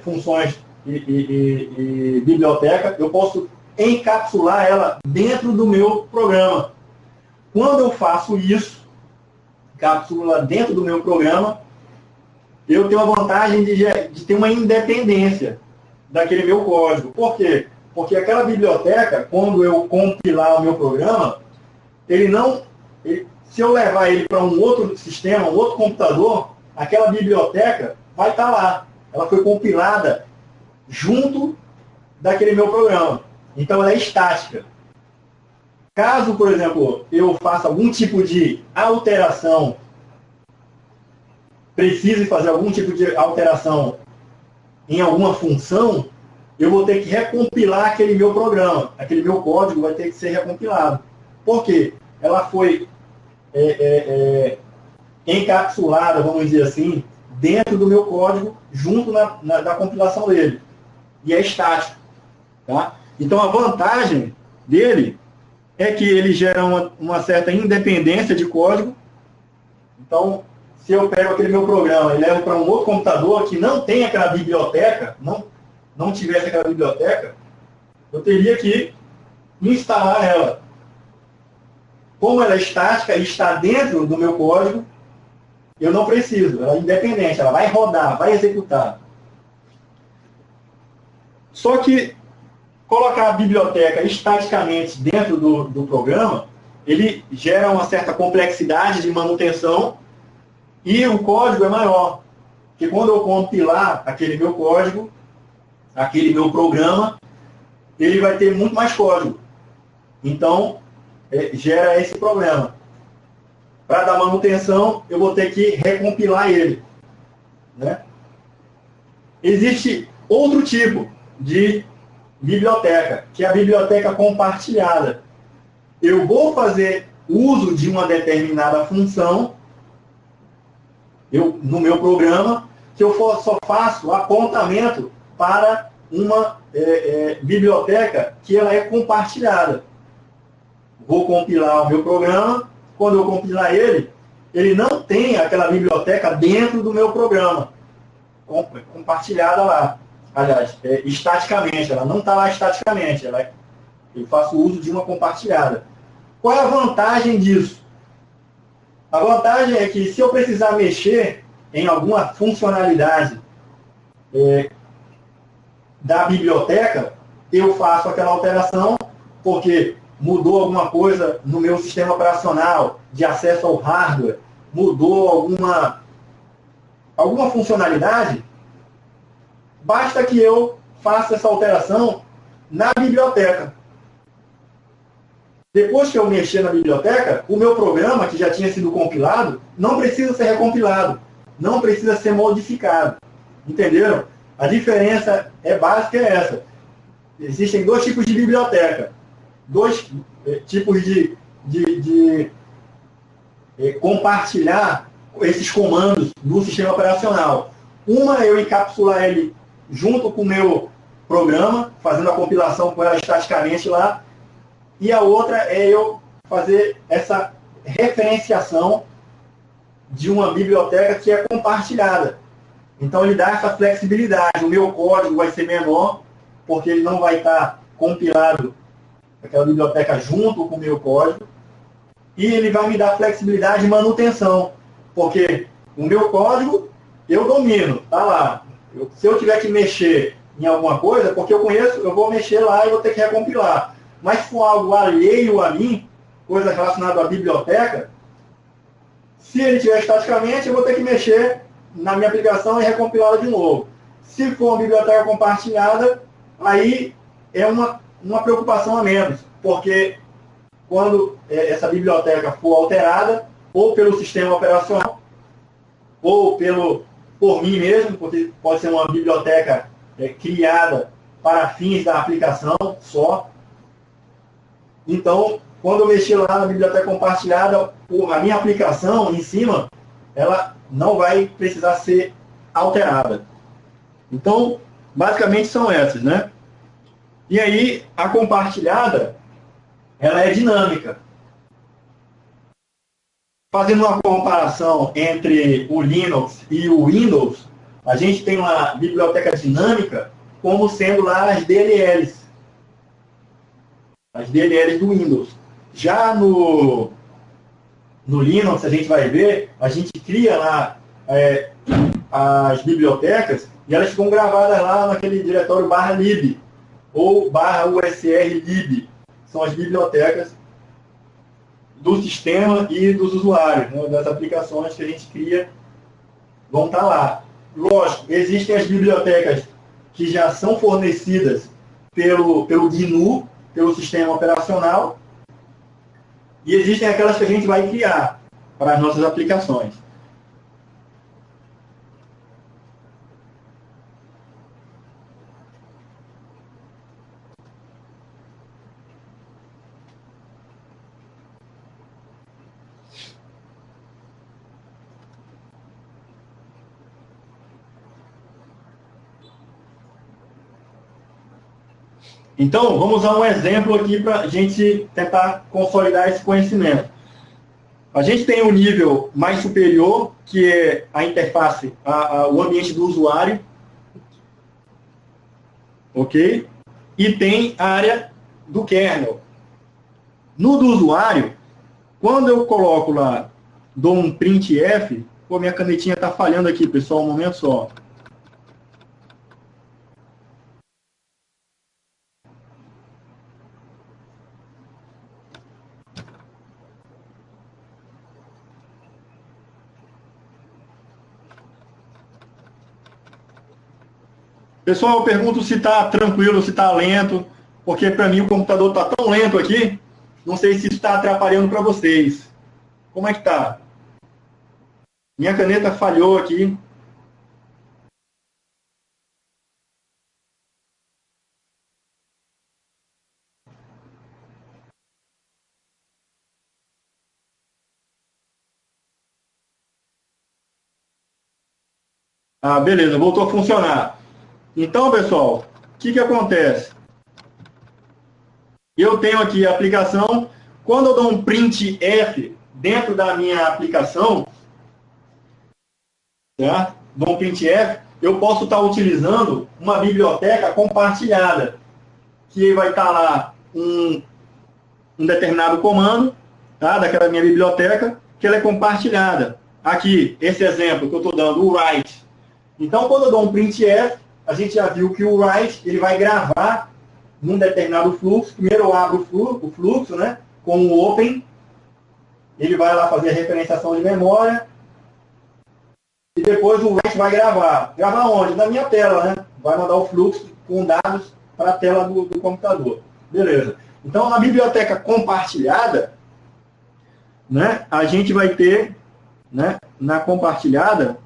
funções e biblioteca, eu posso encapsular ela dentro do meu programa. Quando eu faço isso, cápsula dentro do meu programa, eu tenho a vantagem de ter uma independência daquele meu código. Por quê? Porque aquela biblioteca, quando eu compilar o meu programa, se eu levar ele para um outro sistema, um outro computador, aquela biblioteca vai estar lá. Ela foi compilada junto daquele meu programa. Então, ela é estática. Caso, por exemplo, eu faça algum tipo de alteração, precise fazer algum tipo de alteração em alguma função, eu vou ter que recompilar aquele meu programa. Aquele meu código vai ter que ser recompilado. Por quê? Ela foi encapsulada, vamos dizer assim, dentro do meu código, junto da compilação dele. E é estático. Tá? Então, a vantagem dele é que ele gera uma certa independência de código. Então, se eu pego aquele meu programa e levo para um outro computador que não tem aquela biblioteca, não tivesse aquela biblioteca, eu teria que instalar ela. Como ela é estática e está dentro do meu código, eu não preciso, ela é independente, ela vai rodar, vai executar. Só que colocar a biblioteca estaticamente dentro do programa, ele gera uma certa complexidade de manutenção e o código é maior. Porque quando eu compilar aquele meu código, aquele meu programa, ele vai ter muito mais código. Então, gera esse problema. Para dar manutenção, eu vou ter que recompilar ele. Né? Existe outro tipo de biblioteca, que é a biblioteca compartilhada. Eu vou fazer uso de uma determinada função no meu programa, que eu só faço apontamento para uma biblioteca que ela é compartilhada. Vou compilar o meu programa, quando eu compilar ele não tem aquela biblioteca dentro do meu programa, compartilhada lá. Aliás, estaticamente, ela não está lá estaticamente, eu faço uso de uma compartilhada. Qual é a vantagem disso? A vantagem é que se eu precisar mexer em alguma funcionalidade da biblioteca, eu faço aquela alteração, porque mudou alguma coisa no meu sistema operacional, de acesso ao hardware, mudou alguma funcionalidade, basta que eu faça essa alteração na biblioteca. Depois que eu mexer na biblioteca, o meu programa, que já tinha sido compilado, não precisa ser recompilado, não precisa ser modificado. Entenderam? A diferença básica é essa. Existem dois tipos de biblioteca. Dois tipos de compartilhar esses comandos no sistema operacional. Uma, eu encapsular ele junto com o meu programa, fazendo a compilação com ela estaticamente lá, e a outra é eu fazer essa referenciação de uma biblioteca que é compartilhada. Então, ele dá essa flexibilidade. O meu código vai ser menor, porque ele não vai estar compilado aquela biblioteca junto com o meu código, e ele vai me dar flexibilidade de manutenção, porque o meu código eu domino, está lá. Se eu tiver que mexer em alguma coisa, porque eu conheço, eu vou mexer lá e vou ter que recompilar. Mas se for algo alheio a mim, coisa relacionada à biblioteca, se ele estiver estaticamente, eu vou ter que mexer na minha aplicação e recompilá-la de novo. Se for uma biblioteca compartilhada, aí é uma preocupação a menos, porque quando essa biblioteca for alterada, ou pelo sistema operacional, ou por mim mesmo, porque pode ser uma biblioteca criada para fins da aplicação só. Então, quando eu mexer lá na biblioteca compartilhada, a minha aplicação em cima, ela não vai precisar ser alterada. Então, basicamente são essas, né? E aí, a compartilhada, ela é dinâmica. Fazendo uma comparação entre o Linux e o Windows, a gente tem uma biblioteca dinâmica como sendo lá as DLLs. As DLLs do Windows. Já no Linux, a gente vai ver, a gente cria lá as bibliotecas e elas ficam gravadas lá naquele diretório /lib ou /usr-lib. São as bibliotecas do sistema e dos usuários, né, das aplicações que a gente cria, vão estar lá. Lógico, existem as bibliotecas que já são fornecidas pelo GNU, pelo sistema operacional, e existem aquelas que a gente vai criar para as nossas aplicações. Então, vamos usar um exemplo aqui para a gente tentar consolidar esse conhecimento. A gente tem um nível mais superior, que é a interface, o ambiente do usuário, ok? E tem a área do kernel. No do usuário, quando eu coloco lá, dou um printf, pô, minha canetinha está falhando aqui, pessoal, um momento só. Pessoal, eu pergunto se está tranquilo, se está lento, porque para mim o computador está tão lento aqui, não sei se isso está atrapalhando para vocês. Como é que está? Minha caneta falhou aqui. Ah, beleza, voltou a funcionar. Então, pessoal, o que acontece? Eu tenho aqui a aplicação. Quando eu dou um printf dentro da minha aplicação, certo? Dou um printf, eu posso estar utilizando uma biblioteca compartilhada, que vai estar lá um determinado comando, tá? Daquela minha biblioteca, que ela é compartilhada. Aqui, esse exemplo que eu estou dando, o write. Então, quando eu dou um printf, a gente já viu que o write ele vai gravar num determinado fluxo. Primeiro eu abro o fluxo, né, com o open, ele vai lá fazer a referenciação de memória, e depois o write vai gravar. Gravar onde? Na minha tela, né? Vai mandar o fluxo com dados para a tela do computador. Beleza. Então, na biblioteca compartilhada, né, a gente vai ter, né, na compartilhada,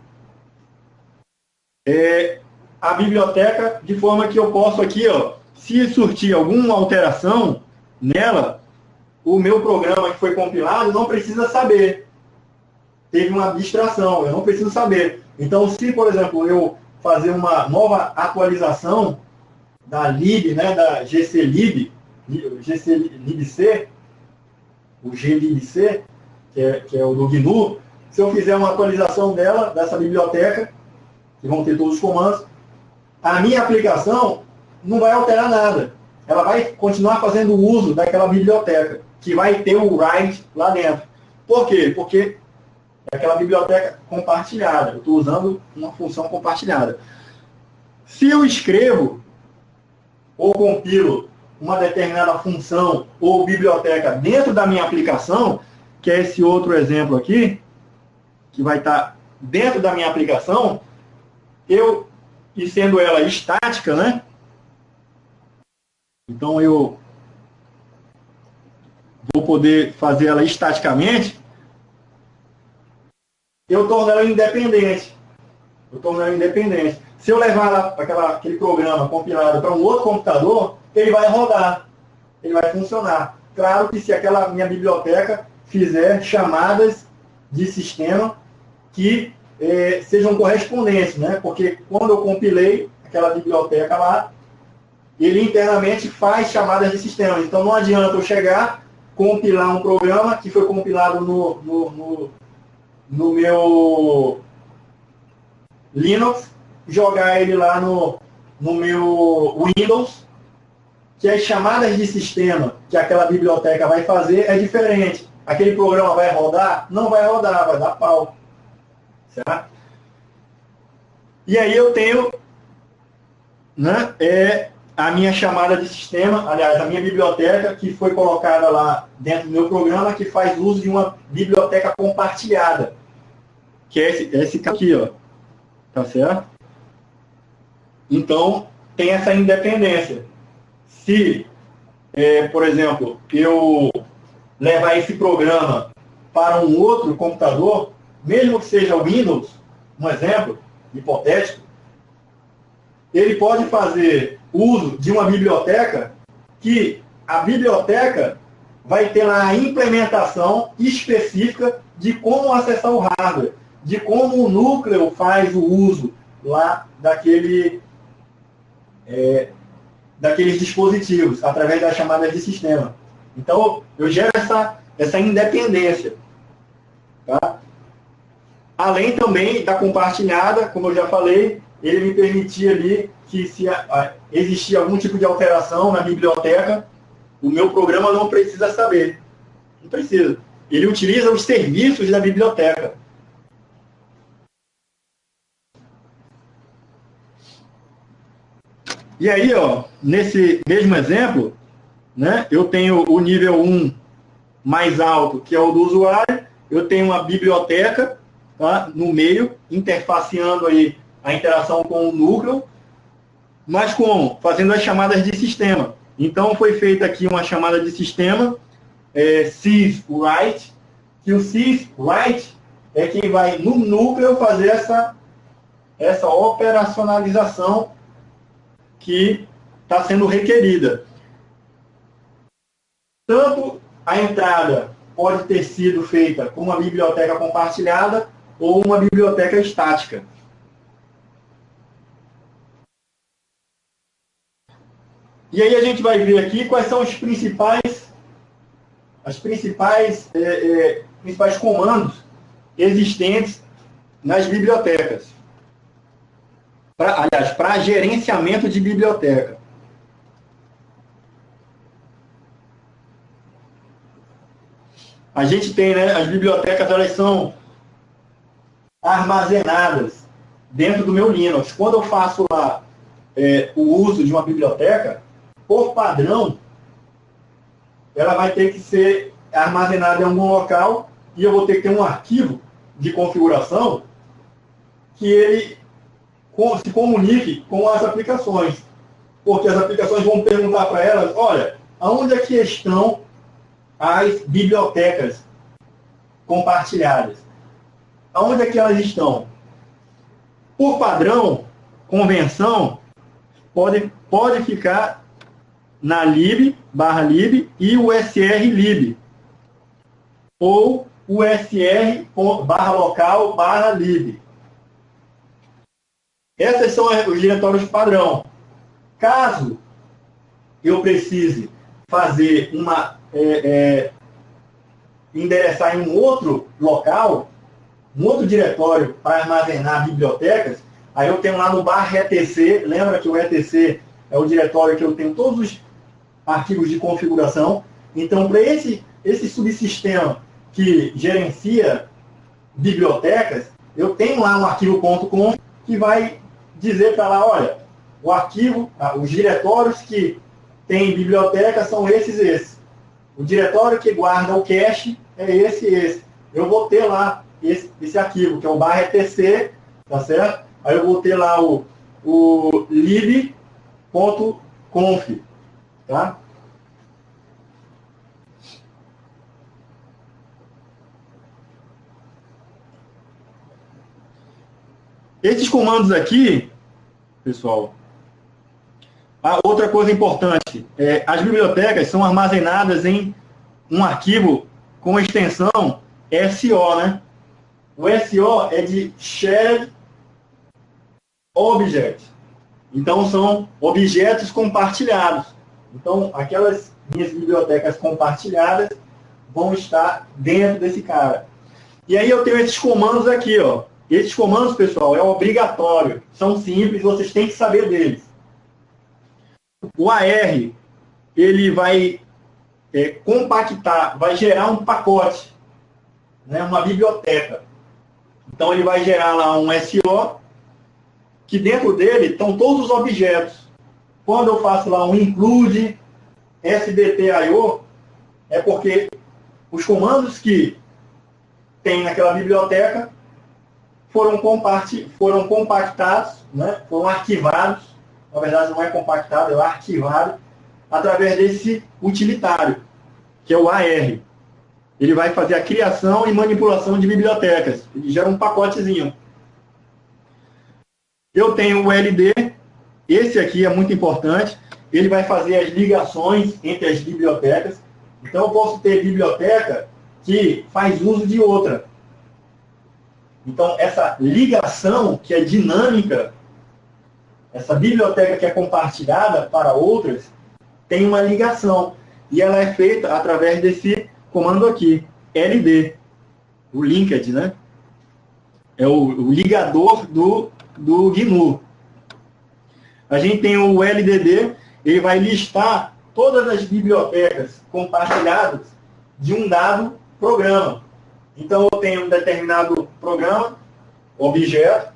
a biblioteca, de forma que eu posso aqui, ó, se surtir alguma alteração nela, o meu programa que foi compilado não precisa saber. Teve uma abstração, eu não preciso saber. Então, se, por exemplo, eu fazer uma nova atualização da lib, né, da gclib, gclibc, o glibc, que é o do GNU, se eu fizer uma atualização dela, dessa biblioteca, que vão ter todos os comandos, a minha aplicação não vai alterar nada. Ela vai continuar fazendo uso daquela biblioteca, que vai ter o write lá dentro. Por quê? Porque é aquela biblioteca compartilhada. Eu estou usando uma função compartilhada. Se eu escrevo ou compilo uma determinada função ou biblioteca dentro da minha aplicação, que é esse outro exemplo aqui, que vai estar dentro da minha aplicação, e sendo ela estática, né? Então eu vou poder fazer ela estaticamente, eu torno ela independente. Se eu levar aquele programa compilado para um outro computador, ele vai rodar, ele vai funcionar. Claro que se aquela minha biblioteca fizer chamadas de sistema que sejam correspondentes, né? Porque quando eu compilei aquela biblioteca lá, ele internamente faz chamadas de sistema. Então não adianta eu chegar, compilar um programa que foi compilado no meu Linux, jogar ele lá no meu Windows, que as chamadas de sistema que aquela biblioteca vai fazer é diferente. Aquele programa vai rodar? Não vai rodar, vai dar pau. Certo? E aí eu tenho, né, a minha chamada de sistema, aliás, a minha biblioteca, que foi colocada lá dentro do meu programa, que faz uso de uma biblioteca compartilhada, que é esse aqui, ó. Tá certo? Então, tem essa independência. Se, por exemplo, eu levar esse programa para um outro computador, mesmo que seja o Windows, um exemplo hipotético, ele pode fazer uso de uma biblioteca que a biblioteca vai ter lá a implementação específica de como acessar o hardware, de como o núcleo faz o uso lá daqueles dispositivos, através das chamadas de sistema. Então, eu gero essa independência. Tá? Além também da compartilhada, como eu já falei, ele me permitia ali que se existir algum tipo de alteração na biblioteca, o meu programa não precisa saber. Não precisa. Ele utiliza os serviços da biblioteca. E aí, ó, nesse mesmo exemplo, né, eu tenho o nível 1 mais alto, que é o do usuário, eu tenho uma biblioteca, tá, no meio, interfaceando aí a interação com o núcleo, mas como? Fazendo as chamadas de sistema. Então, foi feita aqui uma chamada de sistema, syswrite, que o syswrite é quem vai, no núcleo, fazer essa operacionalização que está sendo requerida. Tanto a entrada pode ter sido feita com uma biblioteca compartilhada ou uma biblioteca estática. E aí a gente vai ver aqui quais são os principais comandos existentes nas bibliotecas. Aliás, para gerenciamento de biblioteca. A gente tem, né, as bibliotecas, elas são armazenadas dentro do meu Linux. Quando eu faço lá o uso de uma biblioteca, por padrão, ela vai ter que ser armazenada em algum local e eu vou ter que ter um arquivo de configuração que ele se comunique com as aplicações. Porque as aplicações vão perguntar para elas, olha, aonde é que estão as bibliotecas compartilhadas? Aonde é que elas estão? Por padrão, convenção, pode ficar na lib/lib e o srlib. Ou o sr/local/lib. Esses são os diretórios padrão. Caso eu precise fazer endereçar em um outro local, um outro diretório para armazenar bibliotecas, aí eu tenho lá no /etc, lembra que o etc é o diretório que eu tenho todos os arquivos de configuração. Então, para esse subsistema que gerencia bibliotecas, eu tenho lá um arquivo .conf que vai dizer para lá, olha, o arquivo, os diretórios que tem biblioteca são esses. O diretório que guarda o cache é esse. Eu vou ter lá esse arquivo, que é o /etc, tá certo? Aí eu vou ter lá o lib.conf, tá? Esses comandos aqui, pessoal, outra coisa importante, as bibliotecas são armazenadas em um arquivo com extensão SO, né? O SO é de Shared Object. Então, são objetos compartilhados. Então, aquelas minhas bibliotecas compartilhadas vão estar dentro desse cara. E aí eu tenho esses comandos aqui, ó. Esses comandos, pessoal, é obrigatório. São simples, vocês têm que saber deles. O AR, ele vai compactar, vai gerar um pacote, né, uma biblioteca. Então, ele vai gerar lá um SO, que dentro dele estão todos os objetos. Quando eu faço lá um include sdtio, é porque os comandos que tem naquela biblioteca foram compactados, né, foram arquivados, na verdade não é compactado, é arquivado, através desse utilitário, que é o AR. Ele vai fazer a criação e manipulação de bibliotecas. Ele gera um pacotezinho. Eu tenho o LD, esse aqui é muito importante, ele vai fazer as ligações entre as bibliotecas. Então eu posso ter biblioteca que faz uso de outra. Então essa ligação que é dinâmica, essa biblioteca que é compartilhada para outras, tem uma ligação. E ela é feita através desse comando aqui, LD, o linked, né? É o ligador do GNU. A gente tem o LDD, ele vai listar todas as bibliotecas compartilhadas de um dado programa. Então, eu tenho um determinado programa, objeto,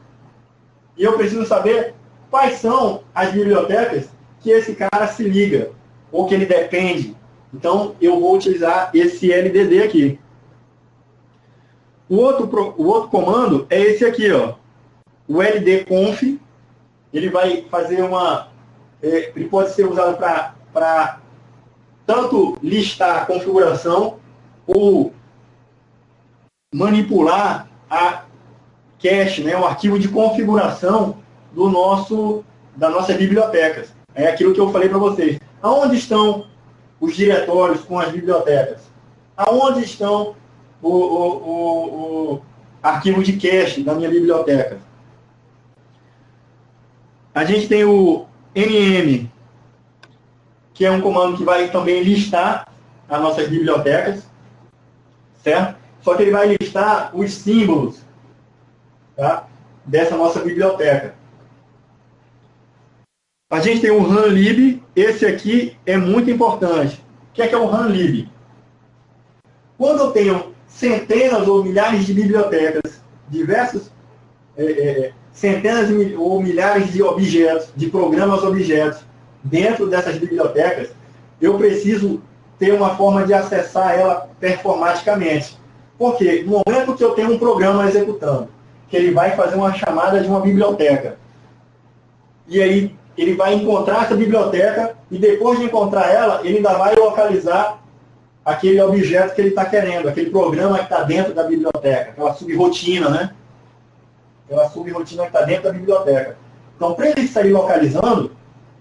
e eu preciso saber quais são as bibliotecas que esse cara se liga, ou que ele depende. Então, eu vou utilizar esse LDD aqui. O outro comando é esse aqui, ó. O ldconf, ele vai fazer ele pode ser usado para tanto listar a configuração ou manipular a cache, né, o arquivo de configuração das nossas bibliotecas. É aquilo que eu falei para vocês. Aonde estão os diretórios com as bibliotecas? Aonde estão o arquivo de cache da minha biblioteca? A gente tem o nm, que é um comando que vai também listar as nossas bibliotecas, certo? Só que ele vai listar os símbolos, tá, dessa nossa biblioteca. A gente tem o runlib, esse aqui é muito importante. O que é o runlib? Quando eu tenho centenas ou milhares de bibliotecas, diversos centenas ou milhares de objetos, de programas objetos, dentro dessas bibliotecas, eu preciso ter uma forma de acessar ela performaticamente. Porque no momento que eu tenho um programa executando, que ele vai fazer uma chamada de uma biblioteca, e aí ele vai encontrar essa biblioteca, e depois de encontrar ela, ele ainda vai localizar aquele objeto que ele está querendo, aquele programa que está dentro da biblioteca, aquela subrotina, né? Aquela subrotina que está dentro da biblioteca. Então, para ele sair localizando,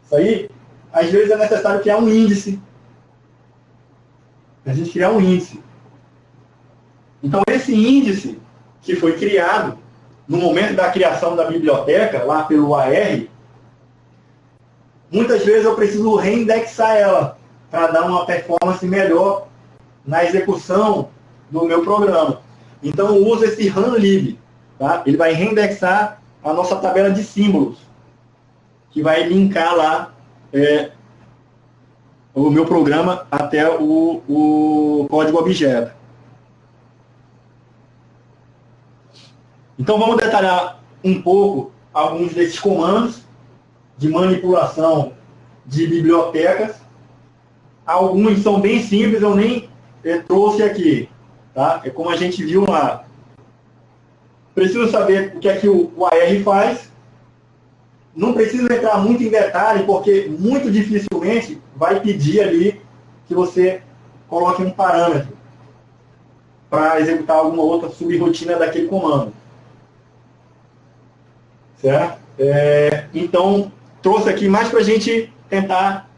isso aí, às vezes é necessário criar um índice. A gente criar um índice. Então, esse índice que foi criado no momento da criação da biblioteca, lá pelo AR, muitas vezes eu preciso reindexar ela para dar uma performance melhor na execução do meu programa. Então, eu uso esse runlib. Tá? Ele vai reindexar a nossa tabela de símbolos, que vai linkar lá o meu programa até o código objeto. Então, vamos detalhar um pouco alguns desses comandos de manipulação de bibliotecas. Alguns são bem simples, eu nem trouxe aqui. Tá? É como a gente viu lá. Preciso saber o que é que o AR faz. Não preciso entrar muito em detalhe, porque muito dificilmente vai pedir ali que você coloque um parâmetro para executar alguma outra subrotina daquele comando. Certo? Então, trouxe aqui mais para a gente tentar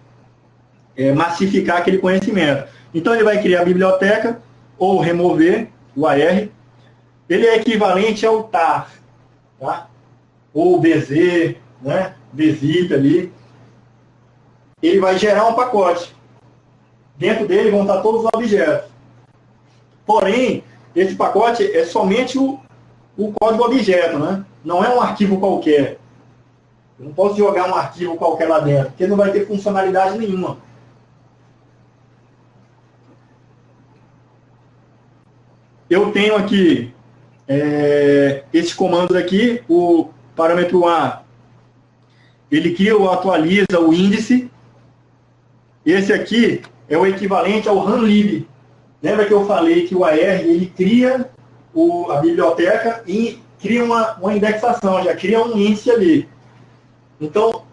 massificar aquele conhecimento. Então, ele vai criar a biblioteca ou remover o AR. ele é equivalente ao tar, tá? Ou BZ, né? BZIP ali. Ele vai gerar um pacote. Dentro dele vão estar todos os objetos. Porém, esse pacote é somente o código objeto, né? Não é um arquivo qualquer. Eu não posso jogar um arquivo qualquer lá dentro, porque não vai ter funcionalidade nenhuma. Eu tenho aqui esses comandos aqui, o parâmetro A, ele cria ou atualiza o índice. Esse aqui é o equivalente ao runlib. Lembra que eu falei que o AR ele cria a biblioteca e cria uma indexação, já cria um índice ali. Então,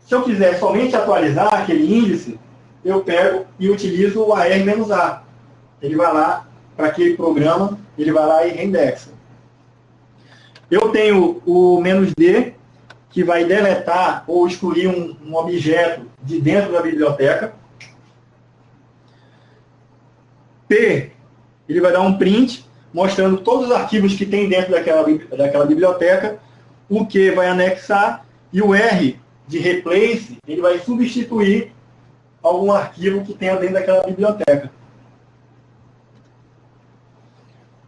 se eu quiser somente atualizar aquele índice, eu pego e utilizo o AR-A. Ele vai lá, para aquele programa, ele vai lá e reindexa. Eu tenho o "-d", que vai deletar ou excluir um objeto de dentro da biblioteca. P, ele vai dar um print, mostrando todos os arquivos que tem dentro daquela biblioteca. O Q vai anexar, e o R, de replace, ele vai substituir algum arquivo que tenha dentro daquela biblioteca.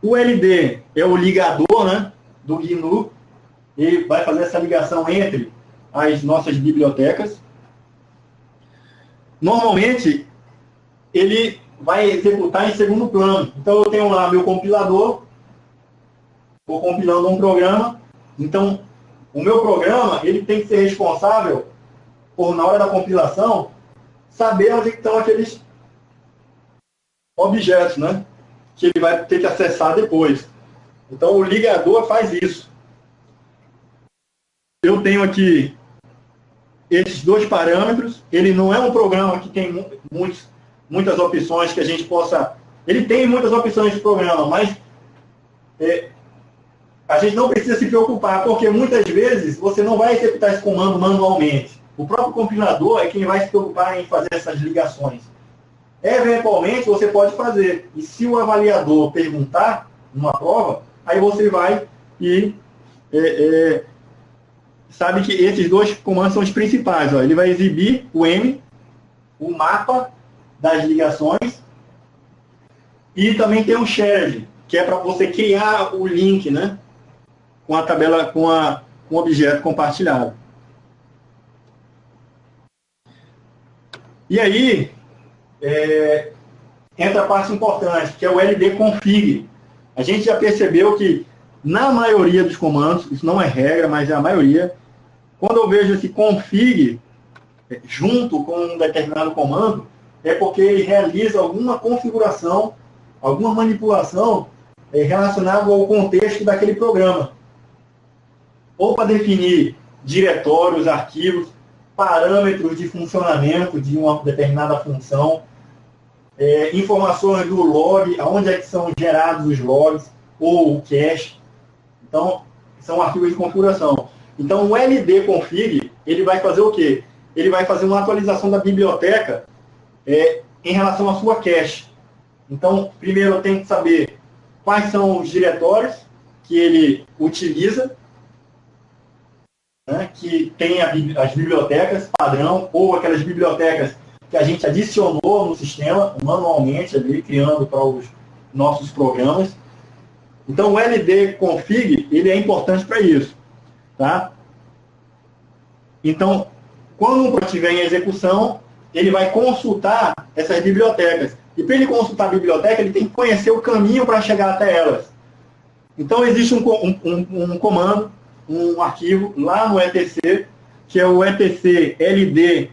O LD é o ligador, né, do GNU. Ele vai fazer essa ligação entre as nossas bibliotecas. Normalmente, ele vai executar em segundo plano. Então, eu tenho lá meu compilador, vou compilando um programa. Então, o meu programa ele tem que ser responsável por, na hora da compilação, saber onde estão aqueles objetos, né? Que ele vai ter que acessar depois. Então, o ligador faz isso. Eu tenho aqui esses dois parâmetros. Ele não é um programa que tem muitas opções que a gente possa... Ele tem muitas opções de programa, mas a gente não precisa se preocupar, porque muitas vezes você não vai executar esse comando manualmente. O próprio compilador é quem vai se preocupar em fazer essas ligações. Eventualmente, você pode fazer. E se o avaliador perguntar numa prova, aí você vai e sabe que esses dois comandos são os principais. Ó. Ele vai exibir o M, o mapa das ligações, e também tem o shared, que é para você criar o link, né, com a tabela, com o objeto compartilhado. E aí, entra a parte importante, que é o ld-config. A gente já percebeu que, na maioria dos comandos, isso não é regra, mas é a maioria, quando eu vejo esse config junto com um determinado comando, é porque ele realiza alguma configuração, alguma manipulação relacionada ao contexto daquele programa. Ou para definir diretórios, arquivos, parâmetros de funcionamento de uma determinada função, informações do log, aonde é que são gerados os logs, ou o cache. Então, são arquivos de configuração. Então, o ld-config, ele vai fazer o quê? Ele vai fazer uma atualização da biblioteca em relação à sua cache. Então, primeiro eu tenho que saber quais são os diretórios que ele utiliza, né, que tem as bibliotecas padrão, ou aquelas bibliotecas que a gente adicionou no sistema, manualmente, ali, criando para os nossos programas. Então, o ld-config, ele é importante para isso. Tá? Então, quando um projeto estiver em execução, ele vai consultar essas bibliotecas. E para ele consultar a biblioteca, ele tem que conhecer o caminho para chegar até elas. Então, existe um comando, um arquivo lá no etc, que é o etc ld.so.conf.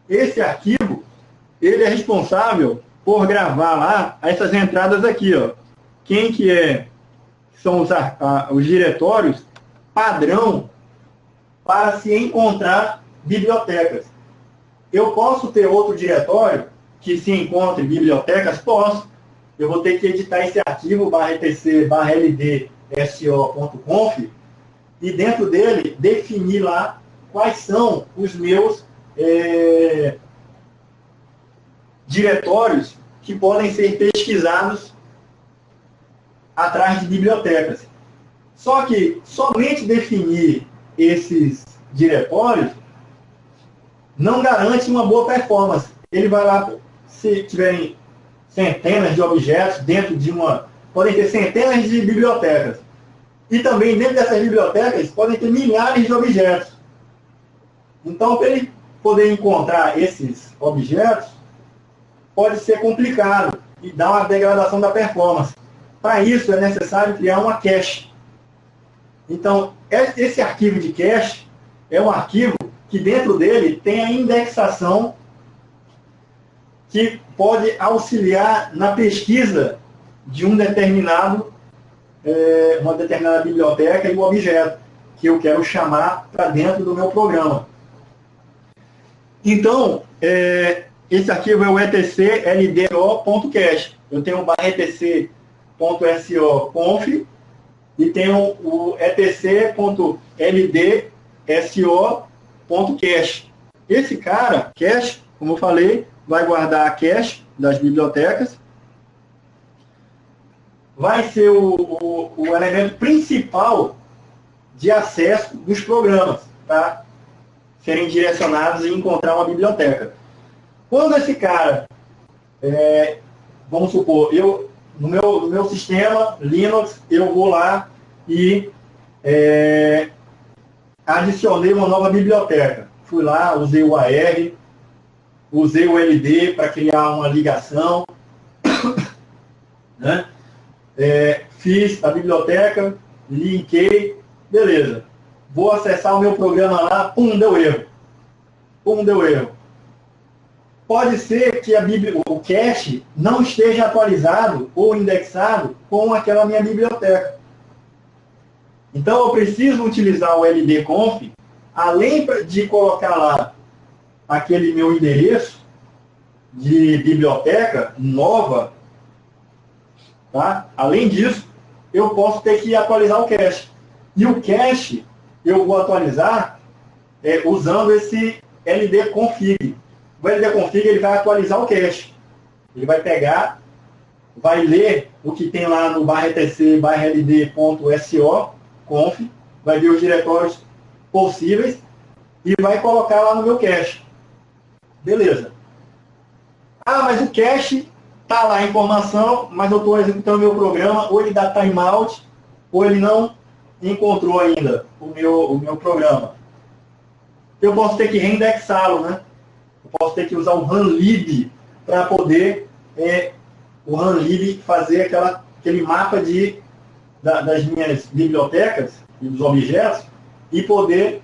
Esse arquivo, ele é responsável por gravar lá essas entradas aqui. Ó. Quem que são os diretórios padrão para se encontrar bibliotecas. Eu posso ter outro diretório que se encontre bibliotecas? Posso. Eu vou ter que editar esse arquivo /etc/ld.so.conf e dentro dele definir lá quais são os meus diretórios que podem ser pesquisados atrás de bibliotecas. Só que somente definir esses diretórios não garante uma boa performance. Ele vai lá, se tiverem centenas de objetos dentro de uma... Podem ter centenas de bibliotecas. E também dentro dessas bibliotecas podem ter milhares de objetos. Então, para ele poder encontrar esses objetos, pode ser complicado e dar uma degradação da performance. Para isso, é necessário criar uma cache. Então, esse arquivo de cache é um arquivo que dentro dele tem a indexação que pode auxiliar na pesquisa de uma determinada biblioteca e um objeto que eu quero chamar para dentro do meu programa. Então, esse arquivo é o etc.ldo.cache. Eu tenho o etc.so.conf e tenho o etc.ldso.cache. Esse cara, cache, como eu falei, vai guardar a cache das bibliotecas. Vai ser o elemento principal de acesso dos programas, para serem direcionados e encontrar uma biblioteca. Quando esse cara, vamos supor, no meu sistema Linux, eu vou lá e adicionei uma nova biblioteca. Fui lá, usei o AR, usei o LD para criar uma ligação, né? Fiz a biblioteca, linkei, beleza. Vou acessar o meu programa lá, pum, deu erro. Pum, deu erro. Pode ser que o cache não esteja atualizado ou indexado com aquela minha biblioteca. Então, eu preciso utilizar o ldconf, além de colocar lá aquele meu endereço de biblioteca nova, tá? Além disso, eu posso ter que atualizar o cache. E o cache eu vou atualizar usando esse ldconfig. O ldconfig ele vai atualizar o cache. Ele vai pegar, vai ler o que tem lá no /etc/ld.so.conf, vai ver os diretórios possíveis e vai colocar lá no meu cache. Beleza. Ah, mas o cache está lá a informação, mas eu estou executando o meu programa, ou ele dá timeout, ou ele não encontrou ainda o meu programa. Eu posso ter que reindexá-lo, né? Eu posso ter que usar o runlib para poder o runlib fazer aquele mapa das minhas bibliotecas e dos objetos e poder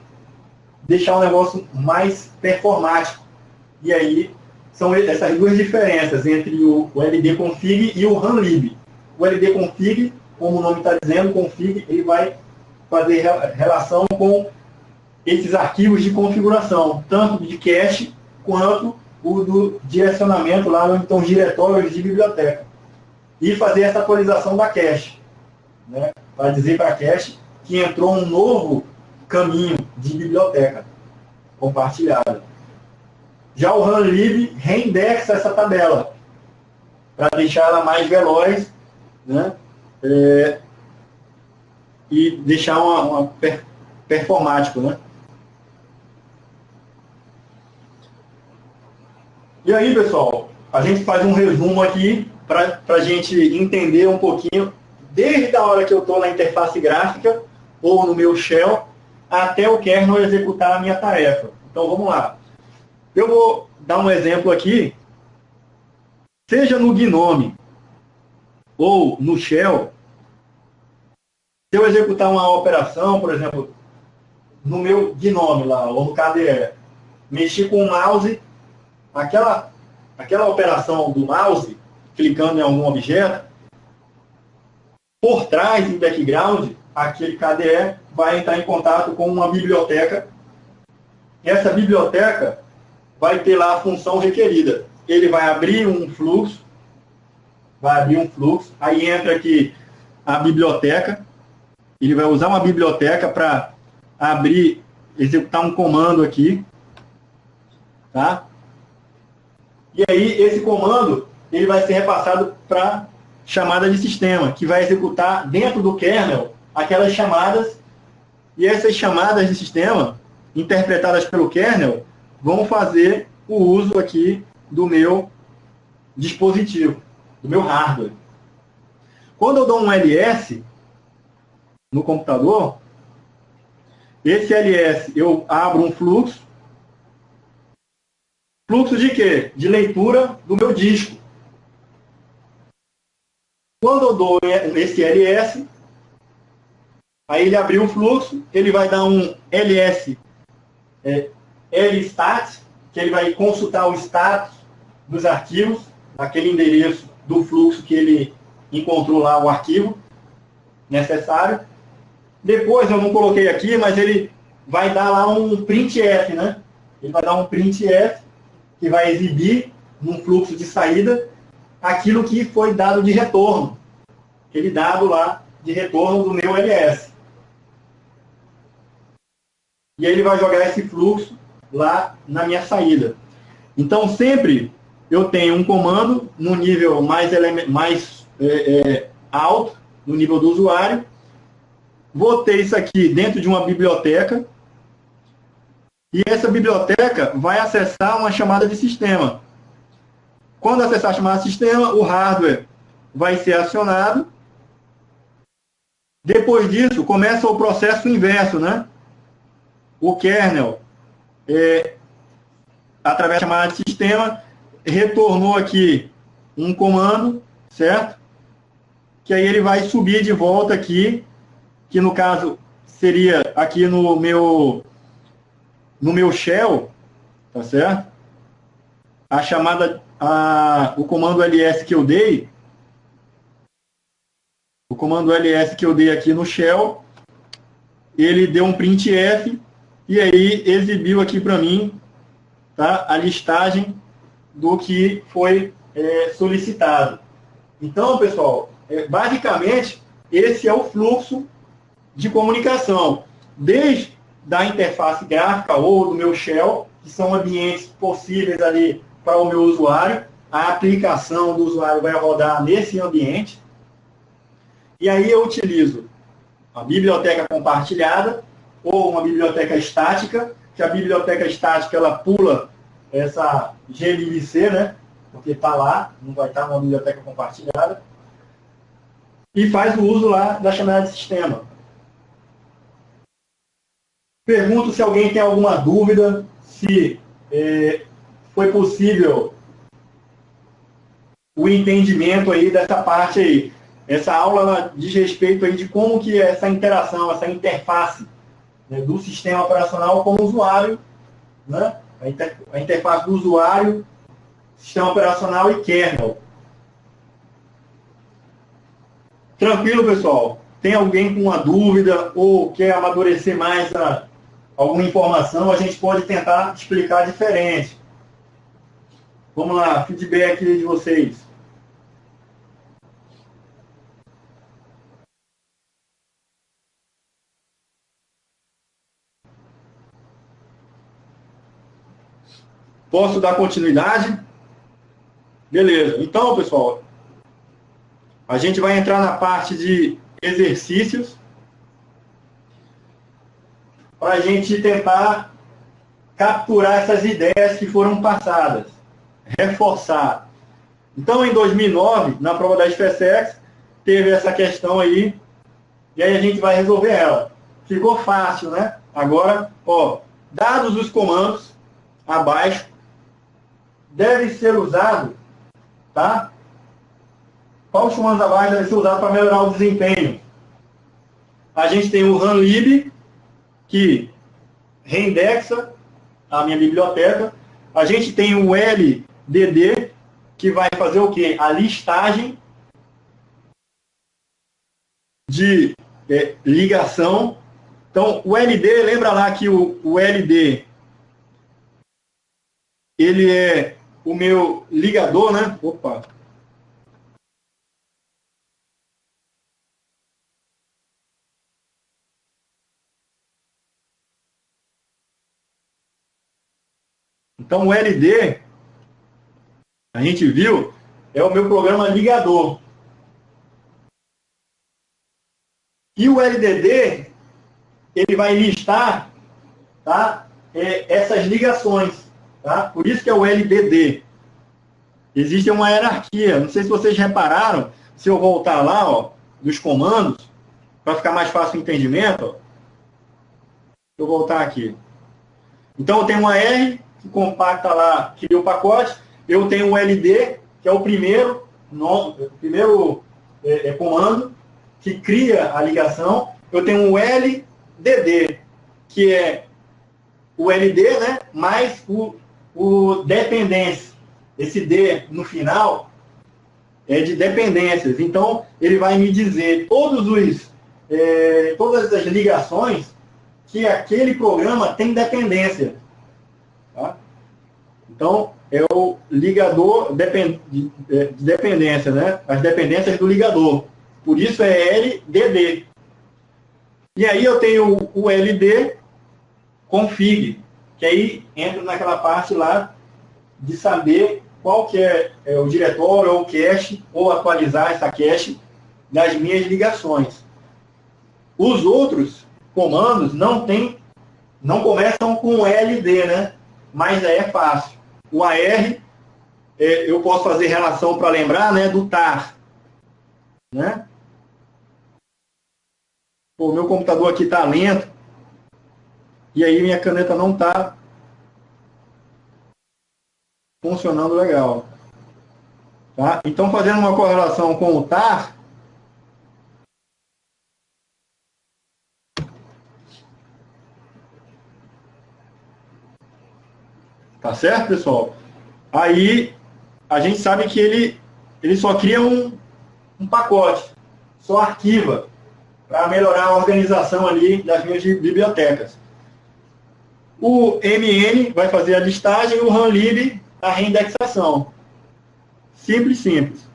deixar o negócio mais performático. E aí são essas duas diferenças entre o ldconfig e o runlib. O ldconfig, como o nome está dizendo, config, ele vai fazer relação com esses arquivos de configuração, tanto de cache quanto o do direcionamento lá, onde estão os diretórios de biblioteca. E fazer essa atualização da cache, né, para dizer para a cache que entrou um novo caminho de biblioteca compartilhada. Já o runlib reindexa essa tabela para deixar ela mais veloz, né, e deixar uma performático, né? E aí, pessoal, a gente faz um resumo aqui para a gente entender um pouquinho, desde a hora que eu estou na interface gráfica ou no meu shell, até o kernel executar a minha tarefa. Então, vamos lá. Eu vou dar um exemplo aqui. Seja no Gnome ou no shell, se eu executar uma operação, por exemplo, no meu Gnome lá, ou no KDE, mexer com o mouse, aquela operação do mouse, clicando em algum objeto, por trás, em background, aquele KDE vai entrar em contato com uma biblioteca. E essa biblioteca vai ter lá a função requerida. Ele vai abrir um fluxo, aí entra aqui a biblioteca, ele vai usar uma biblioteca para abrir, executar um comando aqui, tá? E aí esse comando ele vai ser repassado para chamada de sistema, que vai executar dentro do kernel aquelas chamadas, e essas chamadas de sistema, interpretadas pelo kernel, vão fazer o uso aqui do meu dispositivo, do meu hardware. Quando eu dou um LS no computador, esse LS eu abro um fluxo. Fluxo de quê? De leitura do meu disco. Quando eu dou esse LS, aí ele abriu o fluxo, ele vai dar um LS LStat, que ele vai consultar o status dos arquivos, naquele endereço do fluxo que ele encontrou lá o arquivo necessário. Depois, eu não coloquei aqui, mas ele vai dar lá um printf, né? Ele vai dar um printf que vai exibir num fluxo de saída aquilo que foi dado de retorno. Aquele dado lá de retorno do meu LS. E aí ele vai jogar esse fluxo lá na minha saída. Então, sempre eu tenho um comando no nível mais alto, no nível do usuário. Vou ter isso aqui dentro de uma biblioteca. E essa biblioteca vai acessar uma chamada de sistema. Quando acessar a chamada de sistema, o hardware vai ser acionado. Depois disso, começa o processo inverso, né? O kernel, através da chamada de sistema, retornou aqui um comando, certo? Que aí ele vai subir de volta aqui, que no caso seria aqui no meu shell, tá certo? A chamada, o comando ls que eu dei, o comando ls que eu dei aqui no shell, ele deu um printf e aí exibiu aqui para mim, tá, a listagem do que foi solicitado. Então, pessoal, basicamente, esse é o fluxo de comunicação, desde da interface gráfica ou do meu shell, que são ambientes possíveis ali para o meu usuário. A aplicação do usuário vai rodar nesse ambiente. E aí eu utilizo a biblioteca compartilhada ou uma biblioteca estática, que a biblioteca estática ela pula essa glibc, né? Porque está lá, não vai estar numa biblioteca compartilhada. E faz o uso lá da chamada de sistema. Pergunto se alguém tem alguma dúvida, se foi possível o entendimento aí dessa parte aí. Essa aula diz respeito aí de como que essa interação, essa interface, né, do sistema operacional com o usuário, né, a interface do usuário, sistema operacional e kernel. Tranquilo, pessoal? Tem alguém com uma dúvida ou quer amadurecer mais alguma informação? A gente pode tentar explicar diferente. Vamos lá, feedback de vocês. Posso dar continuidade? Beleza. Então, pessoal, a gente vai entrar na parte de exercícios para a gente tentar capturar essas ideias que foram passadas, reforçar. Então, em 2009, na prova da SpaceX, teve essa questão aí, e aí a gente vai resolver ela. Ficou fácil, né? Agora, ó, dados os comandos abaixo, deve ser usado, tá? Qual os comandos abaixo deve ser usado para melhorar o desempenho? A gente tem o runlib, que reindexa a minha biblioteca. A gente tem o LDD, que vai fazer o quê? A listagem de ligação. Então, o LD, lembra lá que o LD, ele é o meu ligador, né? Opa! Então, o LD, a gente viu, é o meu programa ligador. E o LDD, ele vai listar, tá, essas ligações. Tá? Por isso que é o LDD. Existe uma hierarquia. Não sei se vocês repararam, se eu voltar lá, ó, dos comandos, para ficar mais fácil o entendimento, ó, eu vou voltar aqui. Então, eu tenho uma R, que compacta lá, cria o pacote. Eu tenho o LD, que é o primeiro comando, que cria a ligação. Eu tenho o LDD, que é o LD, né, mais o dependência. Esse D no final é de dependências. Então, ele vai me dizer todas as ligações que aquele programa tem dependência. Tá? Então, é o ligador de dependência, né? As dependências do ligador. Por isso é LDD. E aí eu tenho o LD config, que aí entra naquela parte lá de saber qual que é o diretório ou o cache, ou atualizar essa cache das minhas ligações. Os outros comandos não começam com LD, né? Mas é fácil. O AR, eu posso fazer relação para lembrar, né, do TAR. Né? O meu computador aqui está lento, e aí minha caneta não está funcionando legal. Tá? Então, fazendo uma correlação com o TAR, tá certo, pessoal? Aí, a gente sabe que ele só cria um pacote, só arquiva, para melhorar a organização ali das minhas bibliotecas. O MN vai fazer a listagem e o runlib a reindexação. Simples, simples.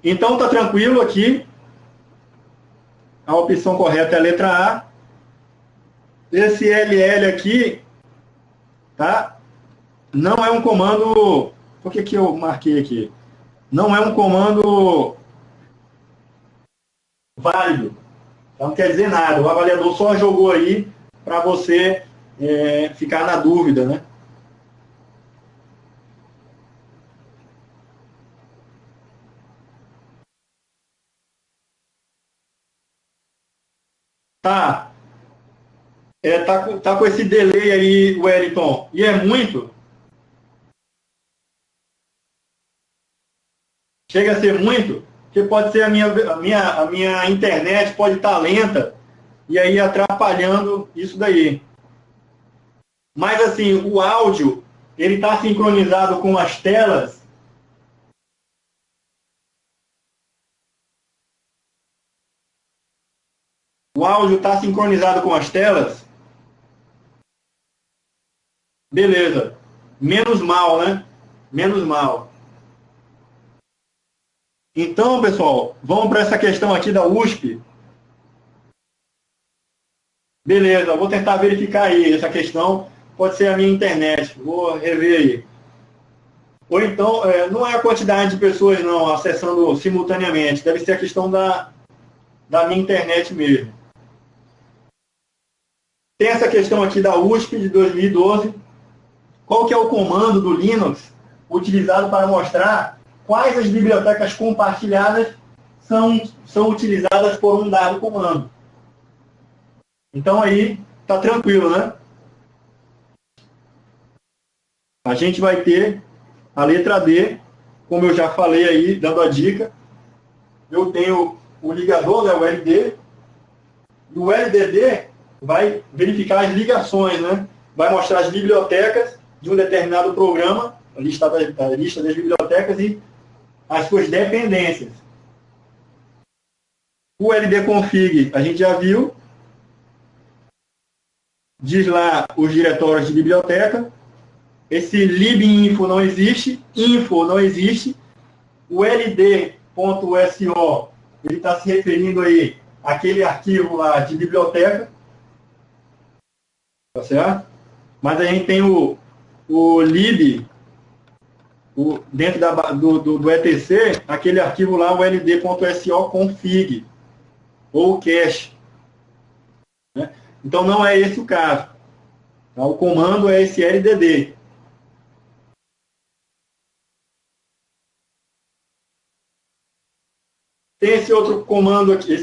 Então, tá tranquilo aqui. A opção correta é a letra A. Esse LL aqui, tá? Não é um comando... Por que eu marquei aqui? Não é um comando válido. Não quer dizer nada. O avaliador só jogou aí para você ficar na dúvida, né? Tá. Tá com esse delay aí, Wellington. E é muito? Chega a ser muito? Porque pode ser a minha internet pode estar lenta e aí atrapalhando isso daí. Mas assim, o áudio, ele está sincronizado com as telas. O áudio está sincronizado com as telas? Beleza. Menos mal, né? Menos mal. Então, pessoal, vamos para essa questão aqui da USP. Beleza, vou tentar verificar aí essa questão. Pode ser a minha internet. Vou rever aí. Ou então, não é a quantidade de pessoas não acessando simultaneamente. Deve ser a questão da minha internet mesmo. Tem essa questão aqui da USP de 2012. Qual que é o comando do Linux utilizado para mostrar quais as bibliotecas compartilhadas são utilizadas por um dado comando? Então aí tá tranquilo, né? A gente vai ter a letra D, como eu já falei aí, dando a dica. Eu tenho o ligador, né, o LD, e o LDD vai verificar as ligações, né? Vai mostrar as bibliotecas de um determinado programa, a lista das bibliotecas e as suas dependências. O LD config a gente já viu, diz lá os diretórios de biblioteca. Esse libinfo não existe, info não existe. O ld.so, ele está se referindo aí àquele arquivo lá de biblioteca. Tá certo? Mas a gente tem o lib, dentro do etc, aquele arquivo lá, o ld.so config, ou cache. Né? Então, não é esse o caso. Tá? O comando é esse LDD. Tem esse outro comando aqui,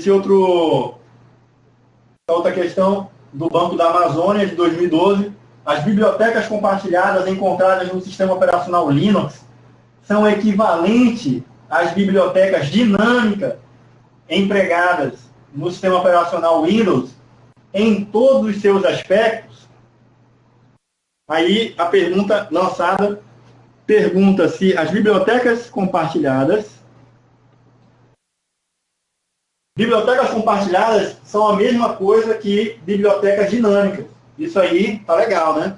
outra questão do Banco da Amazônia de 2012. As bibliotecas compartilhadas encontradas no sistema operacional Linux são equivalentes às bibliotecas dinâmicas empregadas no sistema operacional Windows em todos os seus aspectos. Aí a pergunta lançada pergunta se as bibliotecas compartilhadas são a mesma coisa que bibliotecas dinâmicas. Isso aí tá legal, né?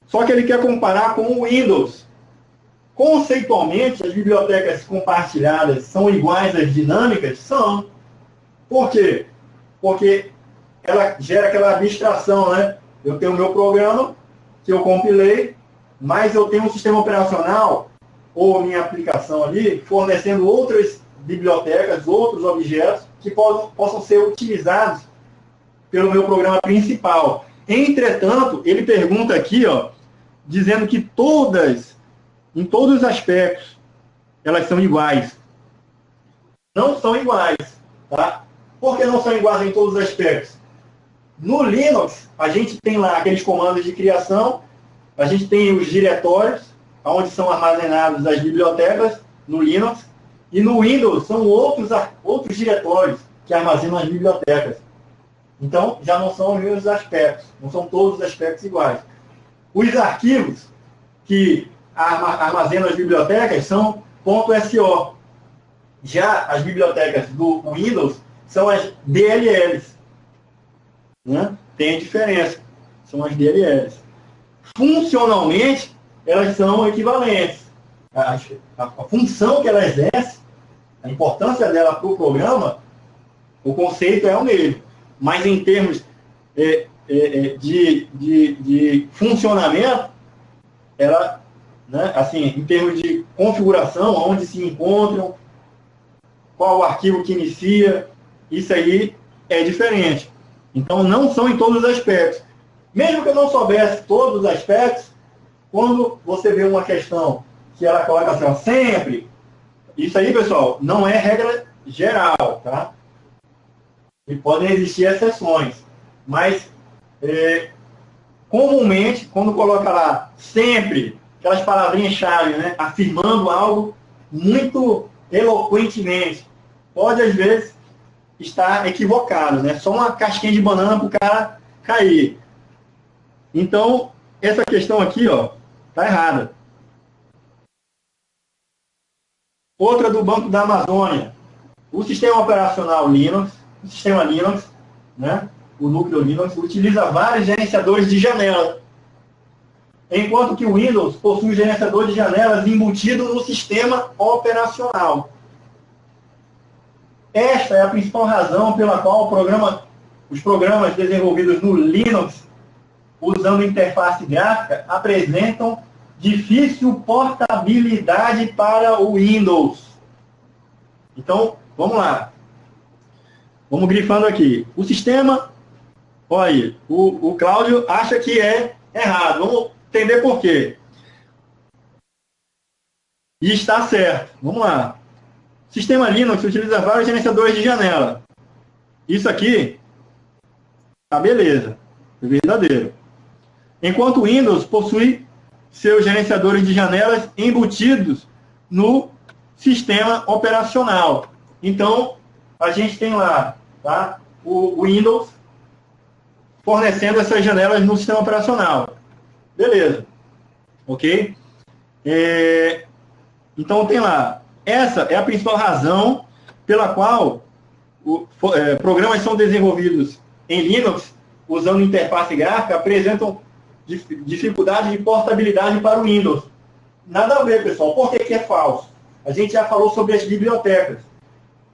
Só que ele quer comparar com o Windows. Conceitualmente, as bibliotecas compartilhadas são iguais às dinâmicas? São. Por quê? Porque ela gera aquela abstração, né? Eu tenho o meu programa, que eu compilei, mas eu tenho um sistema operacional, ou minha aplicação ali, fornecendo outras bibliotecas, outros objetos, que possam ser utilizados pelo meu programa principal. Entretanto, ele pergunta aqui, ó, dizendo que em todos os aspectos, elas são iguais. Não são iguais, tá? Por que não são iguais em todos os aspectos? No Linux, a gente tem lá aqueles comandos de criação, a gente tem os diretórios, onde são armazenadas as bibliotecas no Linux, e no Windows são outros diretórios que armazenam as bibliotecas. Então, já não são os mesmos aspectos, não são todos os aspectos iguais. Os arquivos que armazenam as bibliotecas são .so. Já as bibliotecas do Windows são as DLLs. Né? Tem a diferença, são as DLLs. Funcionalmente, elas são equivalentes. A função que ela exerce, a importância dela para o programa, o conceito é o mesmo. Mas em termos de funcionamento, ela, né, assim, em termos de configuração, onde se encontram, qual o arquivo que inicia, isso aí é diferente. Então, não são em todos os aspectos. Mesmo que eu não soubesse todos os aspectos, quando você vê uma questão que ela coloca assim, ó, sempre, isso aí, pessoal, não é regra geral, tá? E podem existir exceções. Mas, comumente, quando coloca lá sempre, aquelas palavrinhas-chave, né, afirmando algo muito eloquentemente, pode, às vezes, estar equivocado, né? Só uma casquinha de banana para o cara cair. Então, essa questão aqui, ó, tá errada. Outra do Banco da Amazônia. O sistema operacional Linux, o sistema Linux, né, o núcleo Linux, utiliza vários gerenciadores de janela, enquanto que o Windows possui gerenciador de janelas embutido no sistema operacional. Esta é a principal razão pela qual os programas desenvolvidos no Linux, usando interface gráfica, apresentam difícil portabilidade para o Windows. Então, vamos lá. Vamos grifando aqui. O sistema, olha aí, o Cláudio acha que é errado. Vamos entender por quê. E está certo. Vamos lá. O sistema Linux utiliza vários gerenciadores de janela. Isso aqui, tá beleza. É verdadeiro. Enquanto o Windows possui seus gerenciadores de janelas embutidos no sistema operacional. Então, a gente tem lá, tá, o Windows fornecendo essas janelas no sistema operacional. Beleza. Ok? Então, tem lá. Essa é a principal razão pela qual programas são desenvolvidos em Linux, usando interface gráfica, apresentam dificuldade de portabilidade para o Windows. Nada a ver, pessoal. Por que é falso? A gente já falou sobre as bibliotecas.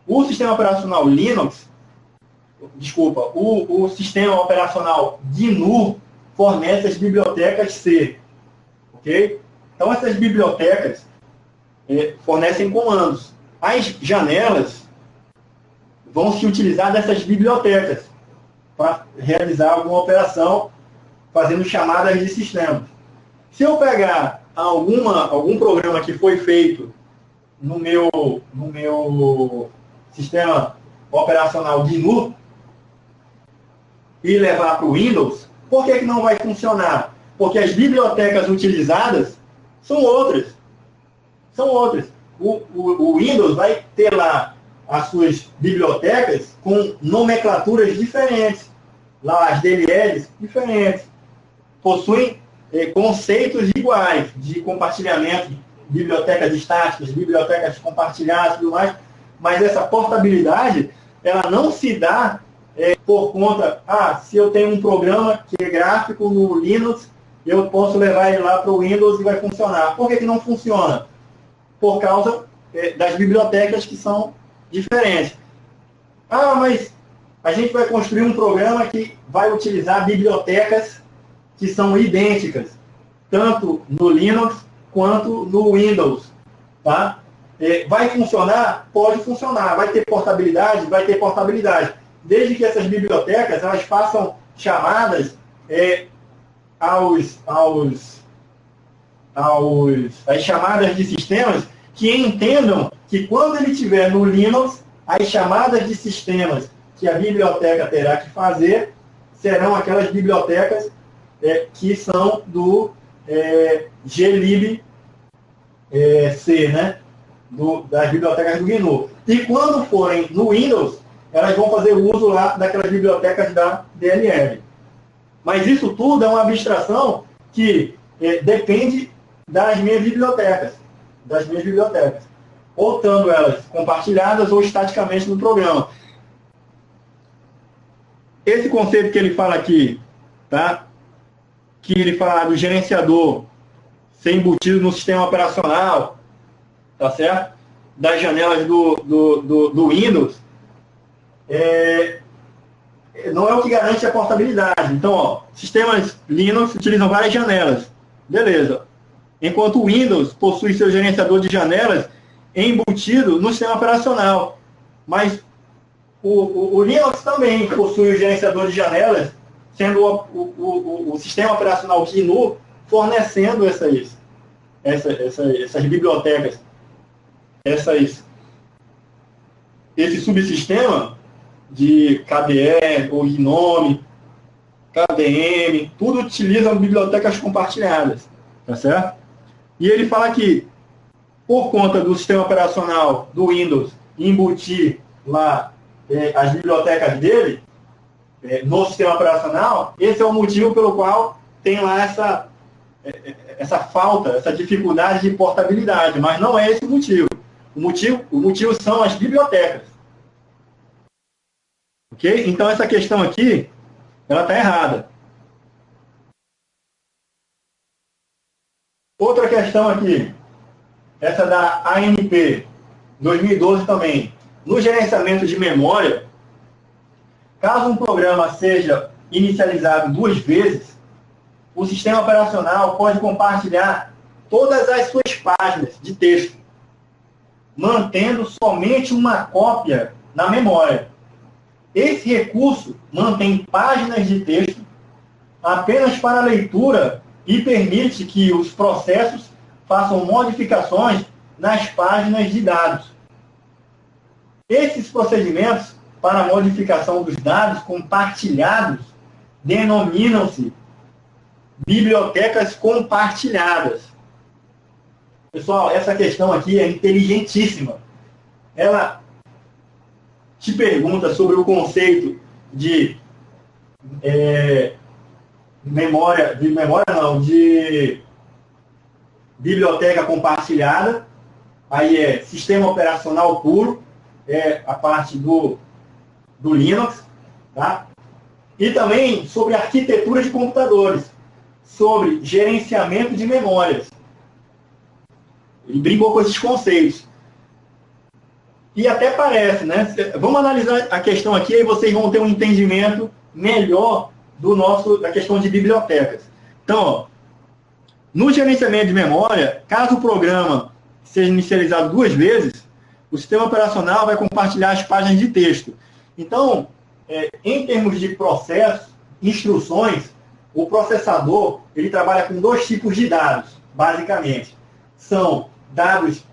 O sistema operacional Linux, desculpa, o sistema operacional GNU fornece as bibliotecas C. Ok? Então, essas bibliotecas fornecem comandos. As janelas vão se utilizar dessas bibliotecas para realizar alguma operação fazendo chamadas de sistema. Se eu pegar algum programa que foi feito no meu sistema operacional GNU e levar para o Windows, por que não vai funcionar? Porque as bibliotecas utilizadas são outras. São outras. O Windows vai ter lá as suas bibliotecas com nomenclaturas diferentes. Lá as DLLs diferentes. Possuem conceitos iguais de compartilhamento, bibliotecas estáticas, bibliotecas compartilhadas e tudo mais, mas essa portabilidade, ela não se dá por conta, se eu tenho um programa que é gráfico no Linux, eu posso levar ele lá para o Windows e vai funcionar. Por que não funciona? Por causa das bibliotecas que são diferentes. Mas a gente vai construir um programa que vai utilizar bibliotecas que são idênticas, tanto no Linux quanto no Windows. Tá? Vai funcionar? Pode funcionar. Vai ter portabilidade? Vai ter portabilidade. Desde que essas bibliotecas elas façam chamadas as chamadas de sistemas que entendam que quando ele estiver no Linux, as chamadas de sistemas que a biblioteca terá que fazer serão aquelas bibliotecas que são do glib-C, né? Das bibliotecas do GNU. E quando forem no Windows, elas vão fazer uso lá daquelas bibliotecas da DLL. Mas isso tudo é uma abstração que depende das minhas bibliotecas. Ou estando elas compartilhadas ou estaticamente no programa. Esse conceito que ele fala aqui, tá? Que ele fala do gerenciador ser embutido no sistema operacional, tá certo? Das janelas do Windows, não é o que garante a portabilidade. Então, sistemas Linux utilizam várias janelas. Beleza. Enquanto o Windows possui seu gerenciador de janelas embutido no sistema operacional. Mas o Linux também possui o gerenciador de janelas, sendo o sistema operacional GNU fornecendo essas bibliotecas, esse subsistema de KDE, ou GNOME, KDM, tudo utilizam bibliotecas compartilhadas, tá certo? E ele fala que, por conta do sistema operacional do Windows embutir lá as bibliotecas dele, no sistema operacional, esse é o motivo pelo qual tem lá essa falta, essa dificuldade de portabilidade, mas não é esse o motivo. O motivo são as bibliotecas. Ok? Então, essa questão aqui, ela está errada. Outra questão aqui, essa da ANP, 2012 também. No gerenciamento de memória, caso um programa seja inicializado 2 vezes, o sistema operacional pode compartilhar todas as suas páginas de texto, mantendo somente uma cópia na memória. Esse recurso mantém páginas de texto apenas para leitura e permite que os processos façam modificações nas páginas de dados. Esses procedimentos para a modificação dos dados compartilhados denominam-se bibliotecas compartilhadas. Pessoal, essa questão aqui é inteligentíssima. Ela te pergunta sobre o conceito de de biblioteca compartilhada. Aí é sistema operacional puro, a parte do Linux, tá? E também sobre arquitetura de computadores, sobre gerenciamento de memórias. Ele brincou com esses conceitos. E até parece, né? Vamos analisar a questão aqui e vocês vão ter um entendimento melhor da questão de bibliotecas. Então, ó, No gerenciamento de memória, caso o programa seja inicializado 2 vezes, o sistema operacional vai compartilhar as páginas de texto. Então, em termos de processo, instruções, o processador ele trabalha com 2 tipos de dados, basicamente. São dados,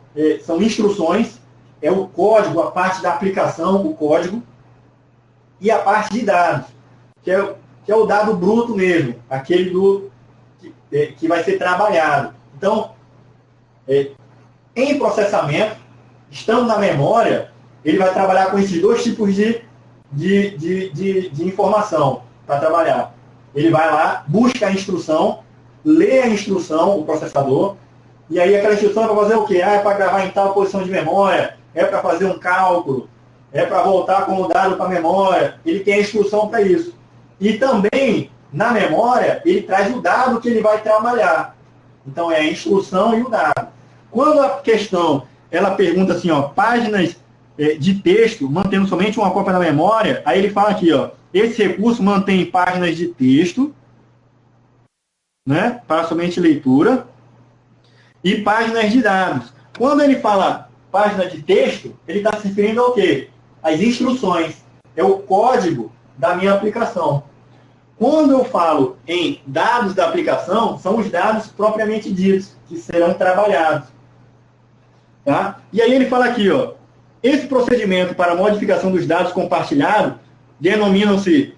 são instruções, é o código, a parte da aplicação, o código, e a parte de dados, que é o dado bruto mesmo, aquele que vai ser trabalhado. Então, em processamento, estando na memória, ele vai trabalhar com esses 2 tipos de informação para trabalhar. Ele vai lá, busca a instrução, lê a instrução, o processador, e aí aquela instrução é para fazer o quê? É para gravar em tal posição de memória, é para fazer um cálculo, é para voltar com o dado para a memória. Ele tem a instrução para isso. E também, na memória, ele traz o dado que ele vai trabalhar. Então, é a instrução e o dado. Quando a questão ela pergunta assim, ó, páginas de texto, mantendo somente uma cópia na memória, aí ele fala aqui, ó, esse recurso mantém páginas de texto, né, para somente leitura, e páginas de dados. Quando ele fala página de texto, ele está se referindo ao quê? As instruções. É o código da minha aplicação. Quando eu falo em dados da aplicação, são os dados propriamente ditos, que serão trabalhados. Tá? E aí ele fala aqui, ó, esse procedimento para modificação dos dados compartilhados denominam-se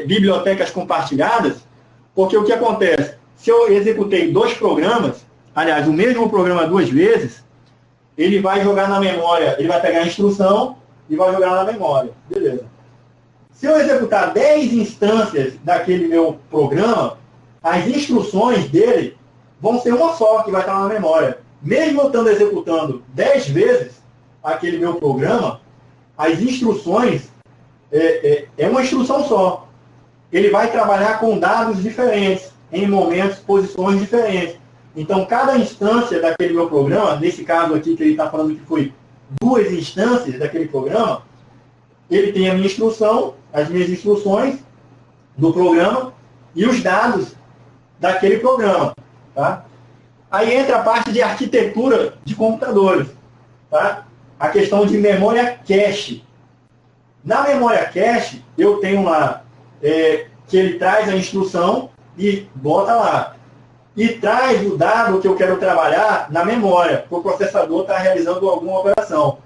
bibliotecas compartilhadas, porque o que acontece? Se eu executei 2 programas, aliás, o mesmo programa 2 vezes, ele vai jogar na memória, ele vai pegar a instrução e vai jogar na memória. Beleza. Se eu executar 10 instâncias daquele meu programa, as instruções dele vão ser uma só que vai estar na memória. Mesmo eu estando executando 10 vezes aquele meu programa, as instruções é uma instrução só. Ele vai trabalhar com dados diferentes, em momentos, posições diferentes. Então, cada instância daquele meu programa, nesse caso aqui que ele está falando que foi 2 instâncias daquele programa, ele tem a minha instrução, as minhas instruções do programa e os dados daquele programa. Tá? Aí entra a parte de arquitetura de computadores. Tá? A questão de memória cache. Na memória cache, eu tenho lá que ele traz a instrução e bota lá. E traz o dado que eu quero trabalhar na memória, para o processador estar realizando alguma operação.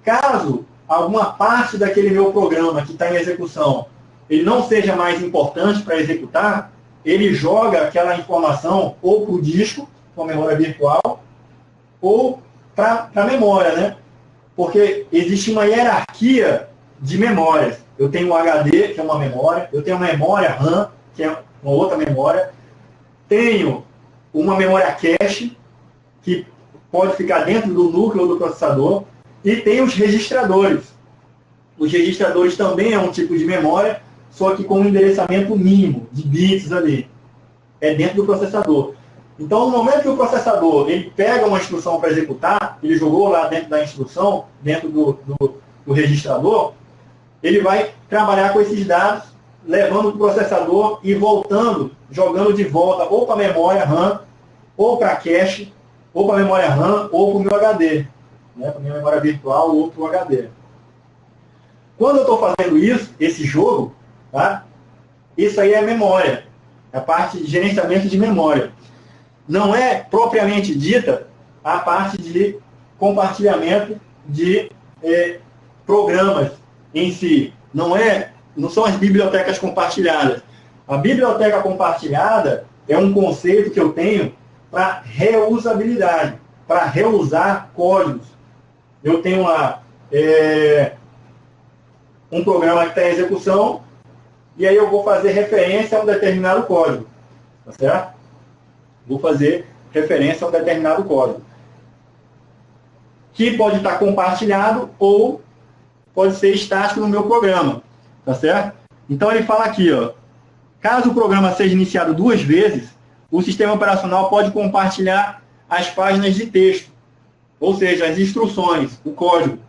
Caso alguma parte daquele meu programa que está em execução, ele não seja mais importante para executar, ele joga aquela informação ou para o disco, com a memória virtual, ou para a memória, né? Porque existe uma hierarquia de memórias. Eu tenho um HD, que é uma memória, eu tenho uma memória RAM, que é uma outra memória, tenho uma memória cache, que pode ficar dentro do núcleo do processador, e tem os registradores. Os registradores também é um tipo de memória, só que com um endereçamento mínimo, de bits ali. É dentro do processador. Então, no momento que o processador ele pega uma instrução para executar, ele jogou lá dentro da instrução, dentro do registrador, ele vai trabalhar com esses dados, levando para o processador e voltando, jogando de volta ou para a memória RAM, ou para a cache, ou para a memória RAM, ou para o meu HD, né, para a minha memória virtual ou para o HD. Quando eu estou fazendo isso, esse jogo, tá, isso aí é memória, é a parte de gerenciamento de memória. Não é propriamente dita a parte de compartilhamento de programas em si. Não são as bibliotecas compartilhadas. A biblioteca compartilhada é um conceito que eu tenho para reusabilidade, para reusar códigos. Eu tenho lá um programa que está em execução e aí eu vou fazer referência a um determinado código. Tá certo? Vou fazer referência a um determinado código. Que pode estar compartilhado ou pode ser estático no meu programa. Tá certo? Então ele fala aqui, ó, caso o programa seja iniciado 2 vezes, o sistema operacional pode compartilhar as páginas de texto, ou seja, as instruções, o código,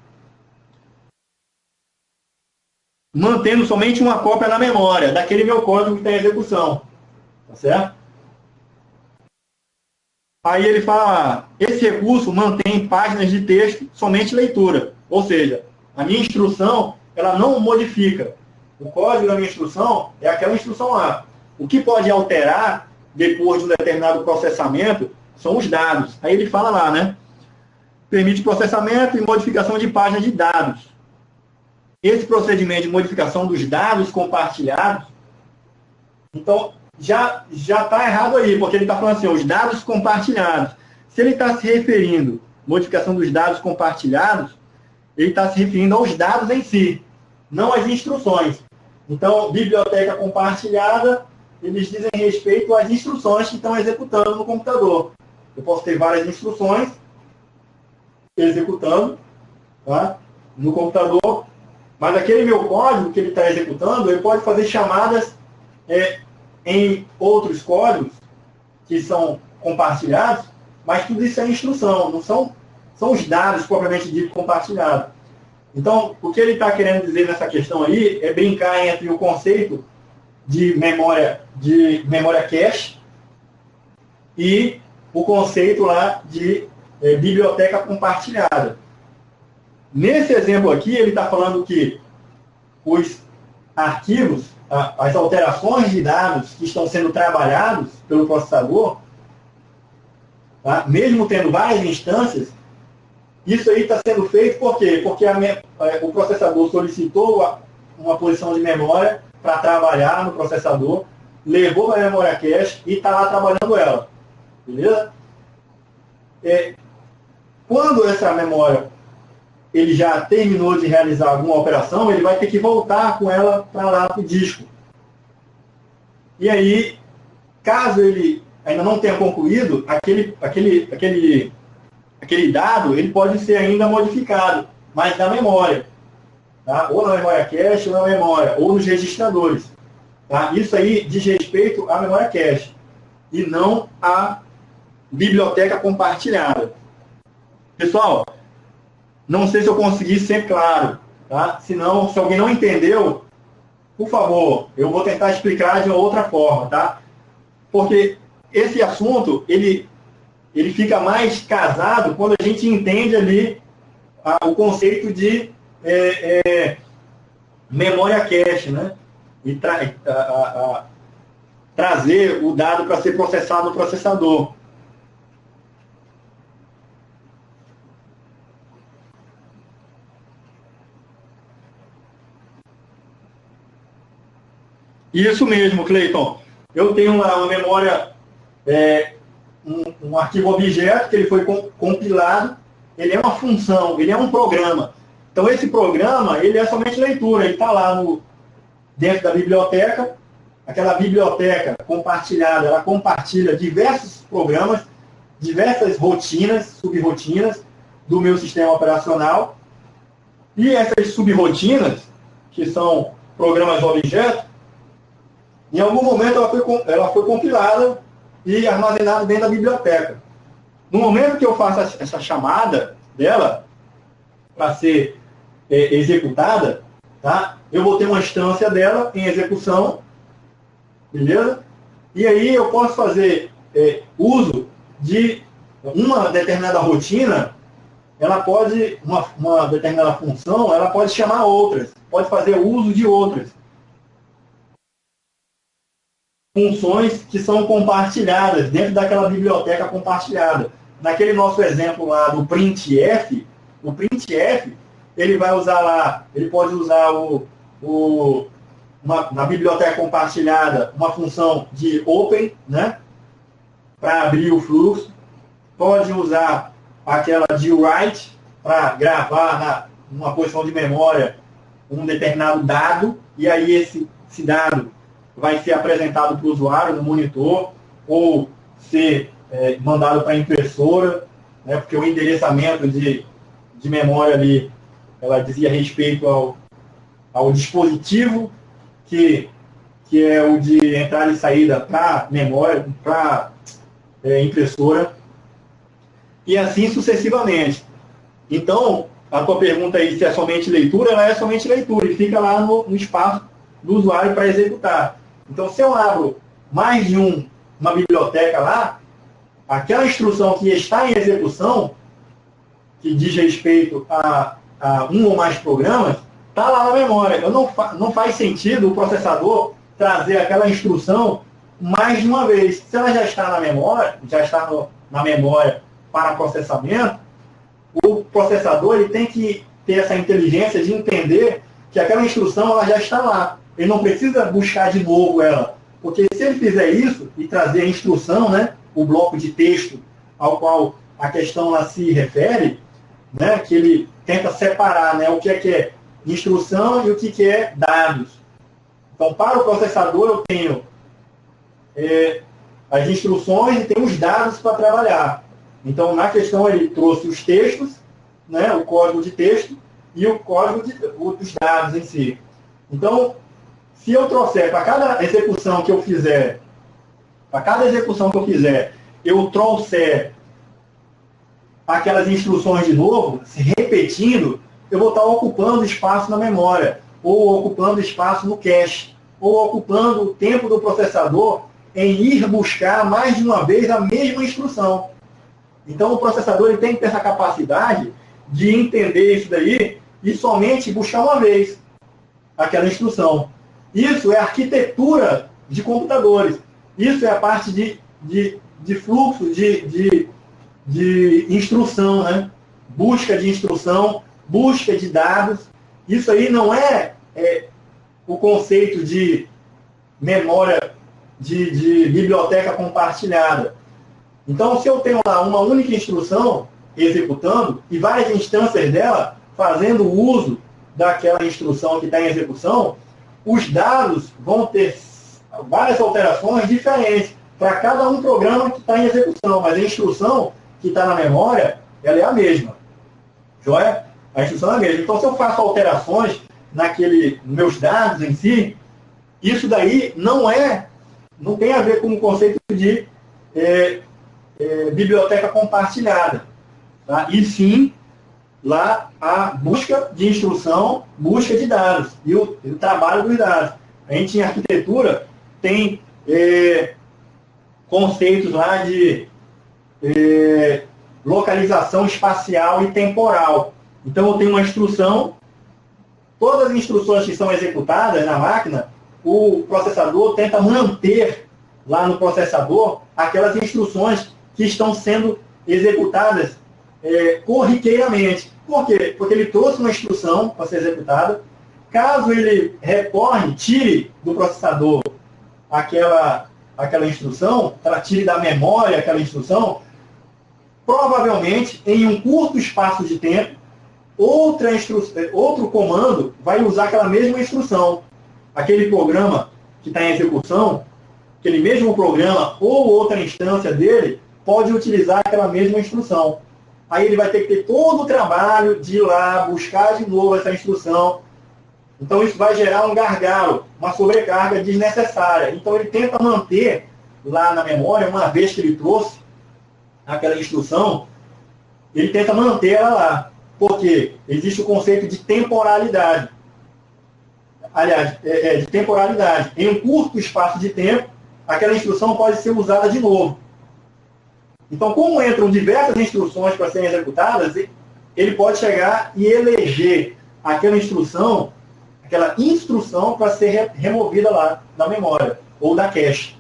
mantendo somente uma cópia na memória daquele meu código que está em execução. Tá certo? Aí ele fala, esse recurso mantém páginas de texto somente leitura. Ou seja, a minha instrução, ela não modifica. O código da minha instrução é aquela instrução lá. O que pode alterar depois de um determinado processamento são os dados. Aí ele fala lá, né? Permite processamento e modificação de páginas de dados. Esse procedimento de modificação dos dados compartilhados, então, já está errado aí, porque ele está falando assim, os dados compartilhados. Se ele está se referindo, modificação dos dados compartilhados, ele está se referindo aos dados em si, não às instruções. Então, biblioteca compartilhada, eles dizem respeito às instruções que estão executando no computador. Eu posso ter várias instruções executando, tá, no computador, mas aquele meu código que ele está executando, ele pode fazer chamadas em outros códigos que são compartilhados, mas tudo isso é instrução, não são os dados propriamente dito compartilhados. Então, o que ele está querendo dizer nessa questão aí é brincar entre o conceito de memória cache e o conceito lá de biblioteca compartilhada. Nesse exemplo aqui, ele está falando que os arquivos, as alterações de dados que estão sendo trabalhados pelo processador, tá? Mesmo tendo várias instâncias, isso aí está sendo feito por quê? Porque o processador solicitou uma posição de memória para trabalhar no processador, levou para a memória cache e está lá trabalhando ela. Beleza? Quando essa memória ele já terminou de realizar alguma operação, ele vai ter que voltar com ela para lá para o disco. E aí, caso ele ainda não tenha concluído, aquele dado ele pode ser ainda modificado, mas na memória. Tá? Ou na memória cache, ou na memória, ou nos registradores. Tá? Isso aí diz respeito à memória cache, e não à biblioteca compartilhada. Pessoal, não sei se eu consegui ser claro, tá? Se alguém não entendeu, por favor, eu vou tentar explicar de uma outra forma, tá? Porque esse assunto, ele fica mais casado quando a gente entende ali o conceito de memória cache, né? E trazer o dado para ser processado no processador. Isso mesmo, Cleiton. Eu tenho lá uma memória, um arquivo objeto que ele foi compilado, ele é uma função, ele é um programa. Então, esse programa, ele é somente leitura, ele está lá dentro da biblioteca. Aquela biblioteca compartilhada, ela compartilha diversos programas, diversas rotinas, subrrotinas do meu sistema operacional. E essas subrrotinas, que são programas objeto, em algum momento ela foi compilada e armazenada dentro da biblioteca. No momento que eu faço essa chamada dela para ser executada, tá? Eu vou ter uma instância dela em execução, beleza? E aí eu posso fazer uso de uma determinada rotina, ela pode, uma determinada função, ela pode chamar outras, pode fazer uso de outras funções que são compartilhadas dentro daquela biblioteca compartilhada. Naquele nosso exemplo lá do printf, o printf, ele vai usar lá, ele pode usar na biblioteca compartilhada uma função de open, né, para abrir o fluxo. Pode usar aquela de write para gravar numa posição de memória um determinado dado, e aí esse dado vai ser apresentado para o usuário no monitor, ou ser mandado para a impressora, né, porque o endereçamento de memória ali, ela dizia respeito ao dispositivo, que é o de entrada e saída para memória, para impressora, e assim sucessivamente. Então, a tua pergunta aí, se é somente leitura, ela é somente leitura, e fica lá no espaço do usuário para executar. Então, se eu abro mais de uma biblioteca lá, aquela instrução que está em execução, que diz respeito a um ou mais programas, está lá na memória. Não faz sentido o processador trazer aquela instrução mais de uma vez. Se ela já está na memória, na memória para processamento, o processador ele tem que ter essa inteligência de entender que aquela instrução ela já está lá. Ele não precisa buscar de novo ela. Porque se ele fizer isso e trazer a instrução, né, o bloco de texto ao qual a questão lá se refere, né, que ele tenta separar, né, o que é instrução e o que é dados. Então, para o processador, eu tenho as instruções e tenho os dados para trabalhar. Então, na questão, ele trouxe os textos, né, o código de texto e o código dos dados em si. Então, se eu trouxer para cada execução que eu fizer, eu trouxer aquelas instruções de novo, se repetindo, eu vou estar ocupando espaço na memória, ou ocupando espaço no cache, ou ocupando o tempo do processador em ir buscar mais de uma vez a mesma instrução. Então, o processador ele tem que ter essa capacidade de entender isso daí e somente buscar uma vez aquela instrução. Isso é arquitetura de computadores. Isso é a parte de fluxo de instrução, né? Busca de instrução, busca de dados. Isso aí não é o conceito de memória de biblioteca compartilhada. Então, se eu tenho lá uma única instrução executando e várias instâncias dela fazendo uso daquela instrução que está em execução, os dados vão ter várias alterações diferentes para cada um programa que está em execução, mas a instrução que está na memória, ela é a mesma. Joia? A instrução é a mesma. Então, se eu faço alterações nos meus dados em si, isso daí não tem a ver com o conceito de biblioteca compartilhada. Tá? E sim, lá a busca de instrução, busca de dados e o trabalho dos dados. A gente em arquitetura tem conceitos lá de localização espacial e temporal. Então, eu tenho uma instrução, todas as instruções que são executadas na máquina, o processador tenta manter lá no processador aquelas instruções que estão sendo executadas corriqueiramente. Por quê? Porque ele trouxe uma instrução para ser executada. Caso ele retorne, tire do processador aquela instrução, tire da memória aquela instrução, provavelmente, em um curto espaço de tempo, outro comando vai usar aquela mesma instrução. Aquele programa que está em execução, aquele mesmo programa ou outra instância dele, pode utilizar aquela mesma instrução. Aí ele vai ter que ter todo o trabalho de ir lá, buscar de novo essa instrução. Então isso vai gerar um gargalo, uma sobrecarga desnecessária. Então ele tenta manter lá na memória, uma vez que ele trouxe aquela instrução, ele tenta manter ela lá. Porque existe o conceito de temporalidade. Aliás, de temporalidade. Em um curto espaço de tempo, aquela instrução pode ser usada de novo. Então, como entram diversas instruções para serem executadas, ele pode chegar e eleger aquela instrução para ser removida lá da memória, ou da cache.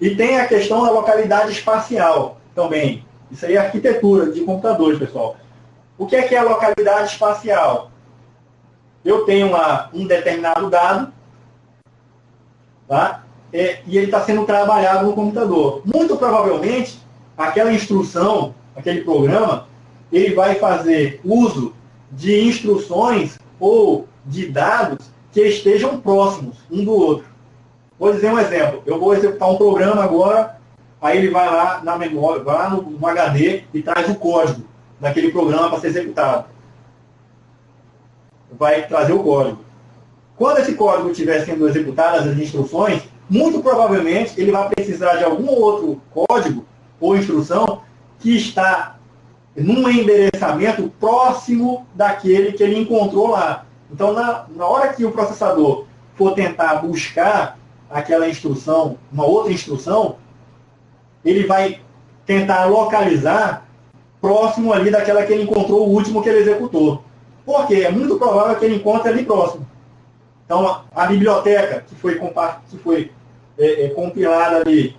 E tem a questão da localidade espacial também. Isso aí é arquitetura de computadores, pessoal. O que é a localidade espacial? Eu tenho lá um determinado dado, tá? E ele está sendo trabalhado no computador. Muito provavelmente, aquela instrução, aquele programa, ele vai fazer uso de instruções ou de dados que estejam próximos um do outro. Vou dizer um exemplo. Eu vou executar um programa agora, aí ele vai lá na memória, vai lá no HD e traz o código daquele programa para ser executado. Vai trazer o código. Quando esse código estiver sendo executado, as instruções, muito provavelmente ele vai precisar de algum outro código ou instrução que está num endereçamento próximo daquele que ele encontrou lá. Então, na hora que o processador for tentar buscar aquela instrução, uma outra instrução, ele vai tentar localizar próximo ali daquela que ele encontrou, o último que ele executou. Por quê? É muito provável que ele encontre ali próximo. Então, a biblioteca que foi compilada ali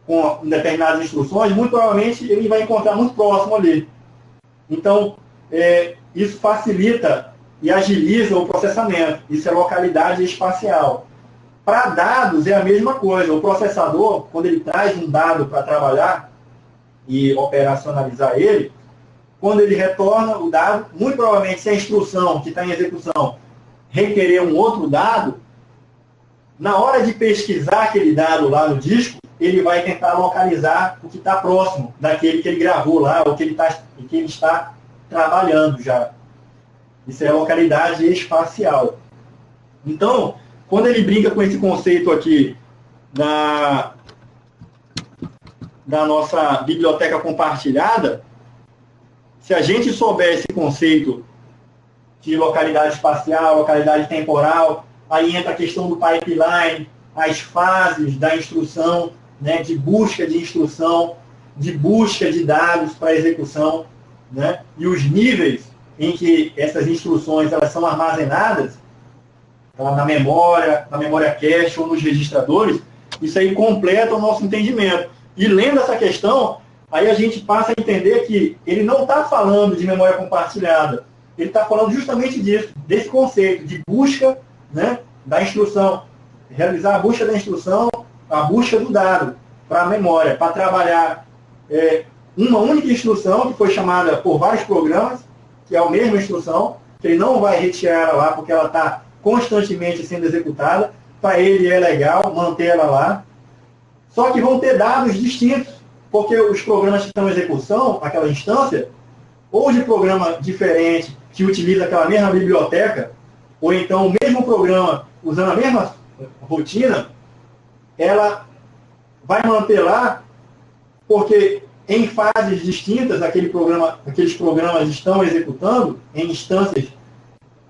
com determinadas instruções, muito provavelmente ele vai encontrar muito próximo ali. Então, isso facilita e agiliza o processamento. Isso é localidade espacial. Para dados é a mesma coisa. O processador, quando ele traz um dado para trabalhar e operacionalizar ele, quando ele retorna o dado, muito provavelmente se a instrução que está em execução requerer um outro dado, na hora de pesquisar aquele dado lá no disco, ele vai tentar localizar o que está próximo daquele que ele gravou lá, ou que ele está trabalhando já. Isso é a localidade espacial. Então, quando ele brinca com esse conceito aqui da nossa biblioteca compartilhada, se a gente souber esse conceito de localidade espacial, localidade temporal, aí entra a questão do pipeline, as fases da instrução, né, de busca de instrução, de busca de dados para execução, né, e os níveis em que essas instruções elas são armazenadas, tá, na memória cache ou nos registradores, isso aí completa o nosso entendimento. E lendo essa questão, aí a gente passa a entender que ele não está falando de memória compartilhada, ele está falando justamente disso, desse conceito de busca, né, da instrução, realizar a busca da instrução, a busca do dado para a memória, para trabalhar uma única instrução que foi chamada por vários programas, que é a mesma instrução, que ele não vai retirar ela lá porque ela está constantemente sendo executada, para ele é legal manter ela lá, só que vão ter dados distintos, porque os programas que estão em execução, aquela instância, ou de programa diferente, que utiliza aquela mesma biblioteca, ou então o mesmo programa usando a mesma rotina, ela vai manter lá, porque em fases distintas aqueles programas estão executando, em instâncias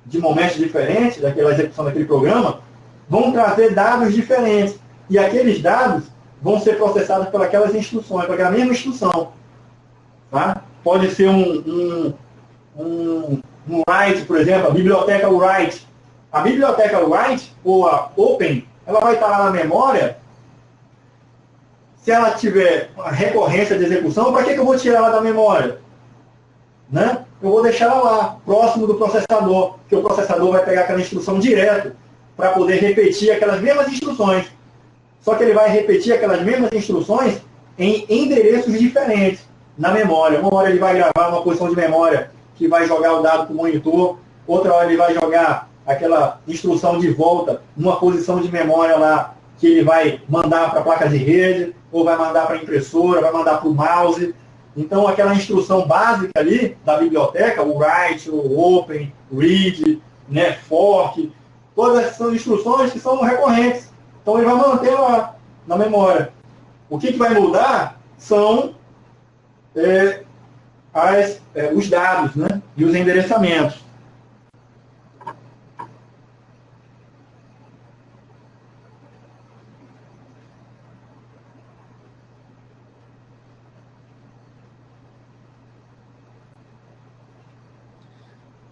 de momentos diferentes daquela execução daquele programa, vão trazer dados diferentes. E aqueles dados vão ser processados por aquelas instruções, por aquela mesma instrução. Tá? Pode ser um write, por exemplo, a biblioteca write. A biblioteca write, ou a open, ela vai estar lá na memória. Se ela tiver uma recorrência de execução, para que eu vou tirar ela da memória? Né? Eu vou deixar ela lá, próximo do processador, que o processador vai pegar aquela instrução direto para poder repetir aquelas mesmas instruções. Só que ele vai repetir aquelas mesmas instruções em endereços diferentes na memória. Uma hora ele vai gravar uma posição de memória que vai jogar o dado para o monitor, outra hora ele vai jogar aquela instrução de volta numa posição de memória lá que ele vai mandar para a placa de rede, ou vai mandar para a impressora, vai mandar para o mouse. Então, aquela instrução básica ali da biblioteca, o write, o open, read, né, fork, todas essas são instruções que são recorrentes. Então, ele vai manter lá na memória. O que vai mudar são os dados, né, e os endereçamentos.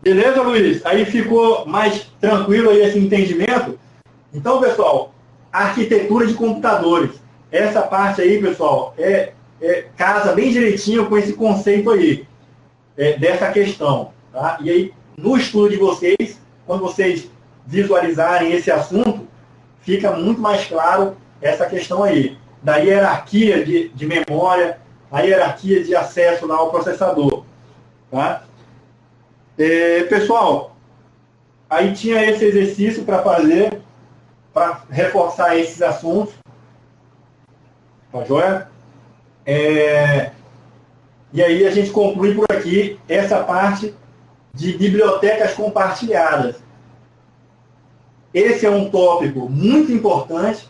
Beleza, Luiz? Aí ficou mais tranquilo aí esse entendimento? Então, pessoal, arquitetura de computadores. Essa parte aí, pessoal, casa bem direitinho com esse conceito aí, dessa questão. Tá? E aí, no estudo de vocês, quando vocês visualizarem esse assunto, fica muito mais claro essa questão aí, da hierarquia de memória, a hierarquia de acesso lá ao processador. Tá? Pessoal, aí tinha esse exercício para fazer, para reforçar esses assuntos. Tá joia? E aí a gente conclui por aqui essa parte de bibliotecas compartilhadas. Esse é um tópico muito importante,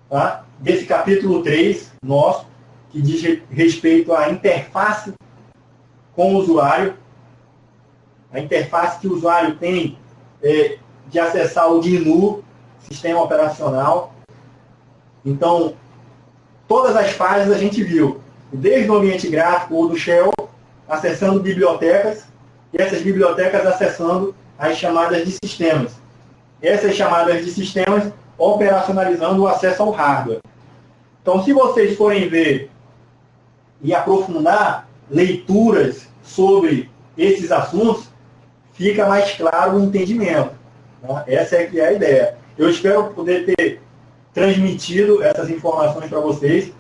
tá? Desse capítulo 3 nosso, que diz respeito à interface com o usuário. A interface que o usuário tem de acessar o GNU, sistema operacional. Então, todas as fases a gente viu, desde o ambiente gráfico ou do Shell, acessando bibliotecas, e essas bibliotecas acessando as chamadas de sistemas. Essas chamadas de sistemas operacionalizando o acesso ao hardware. Então, se vocês forem ver e aprofundar leituras sobre esses assuntos, fica mais claro o entendimento. Né? Essa é que é a ideia. Eu espero poder ter transmitido essas informações para vocês.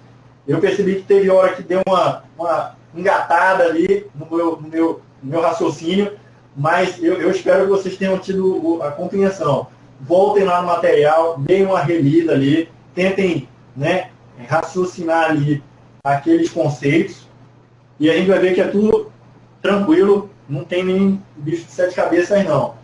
Eu percebi que teve hora que deu uma engatada ali no meu raciocínio, mas eu espero que vocês tenham tido a compreensão. Voltem lá no material, deem uma relida ali, tentem, né, raciocinar ali aqueles conceitos, e a gente vai ver que é tudo tranquilo, não tem nem bicho de sete cabeças não.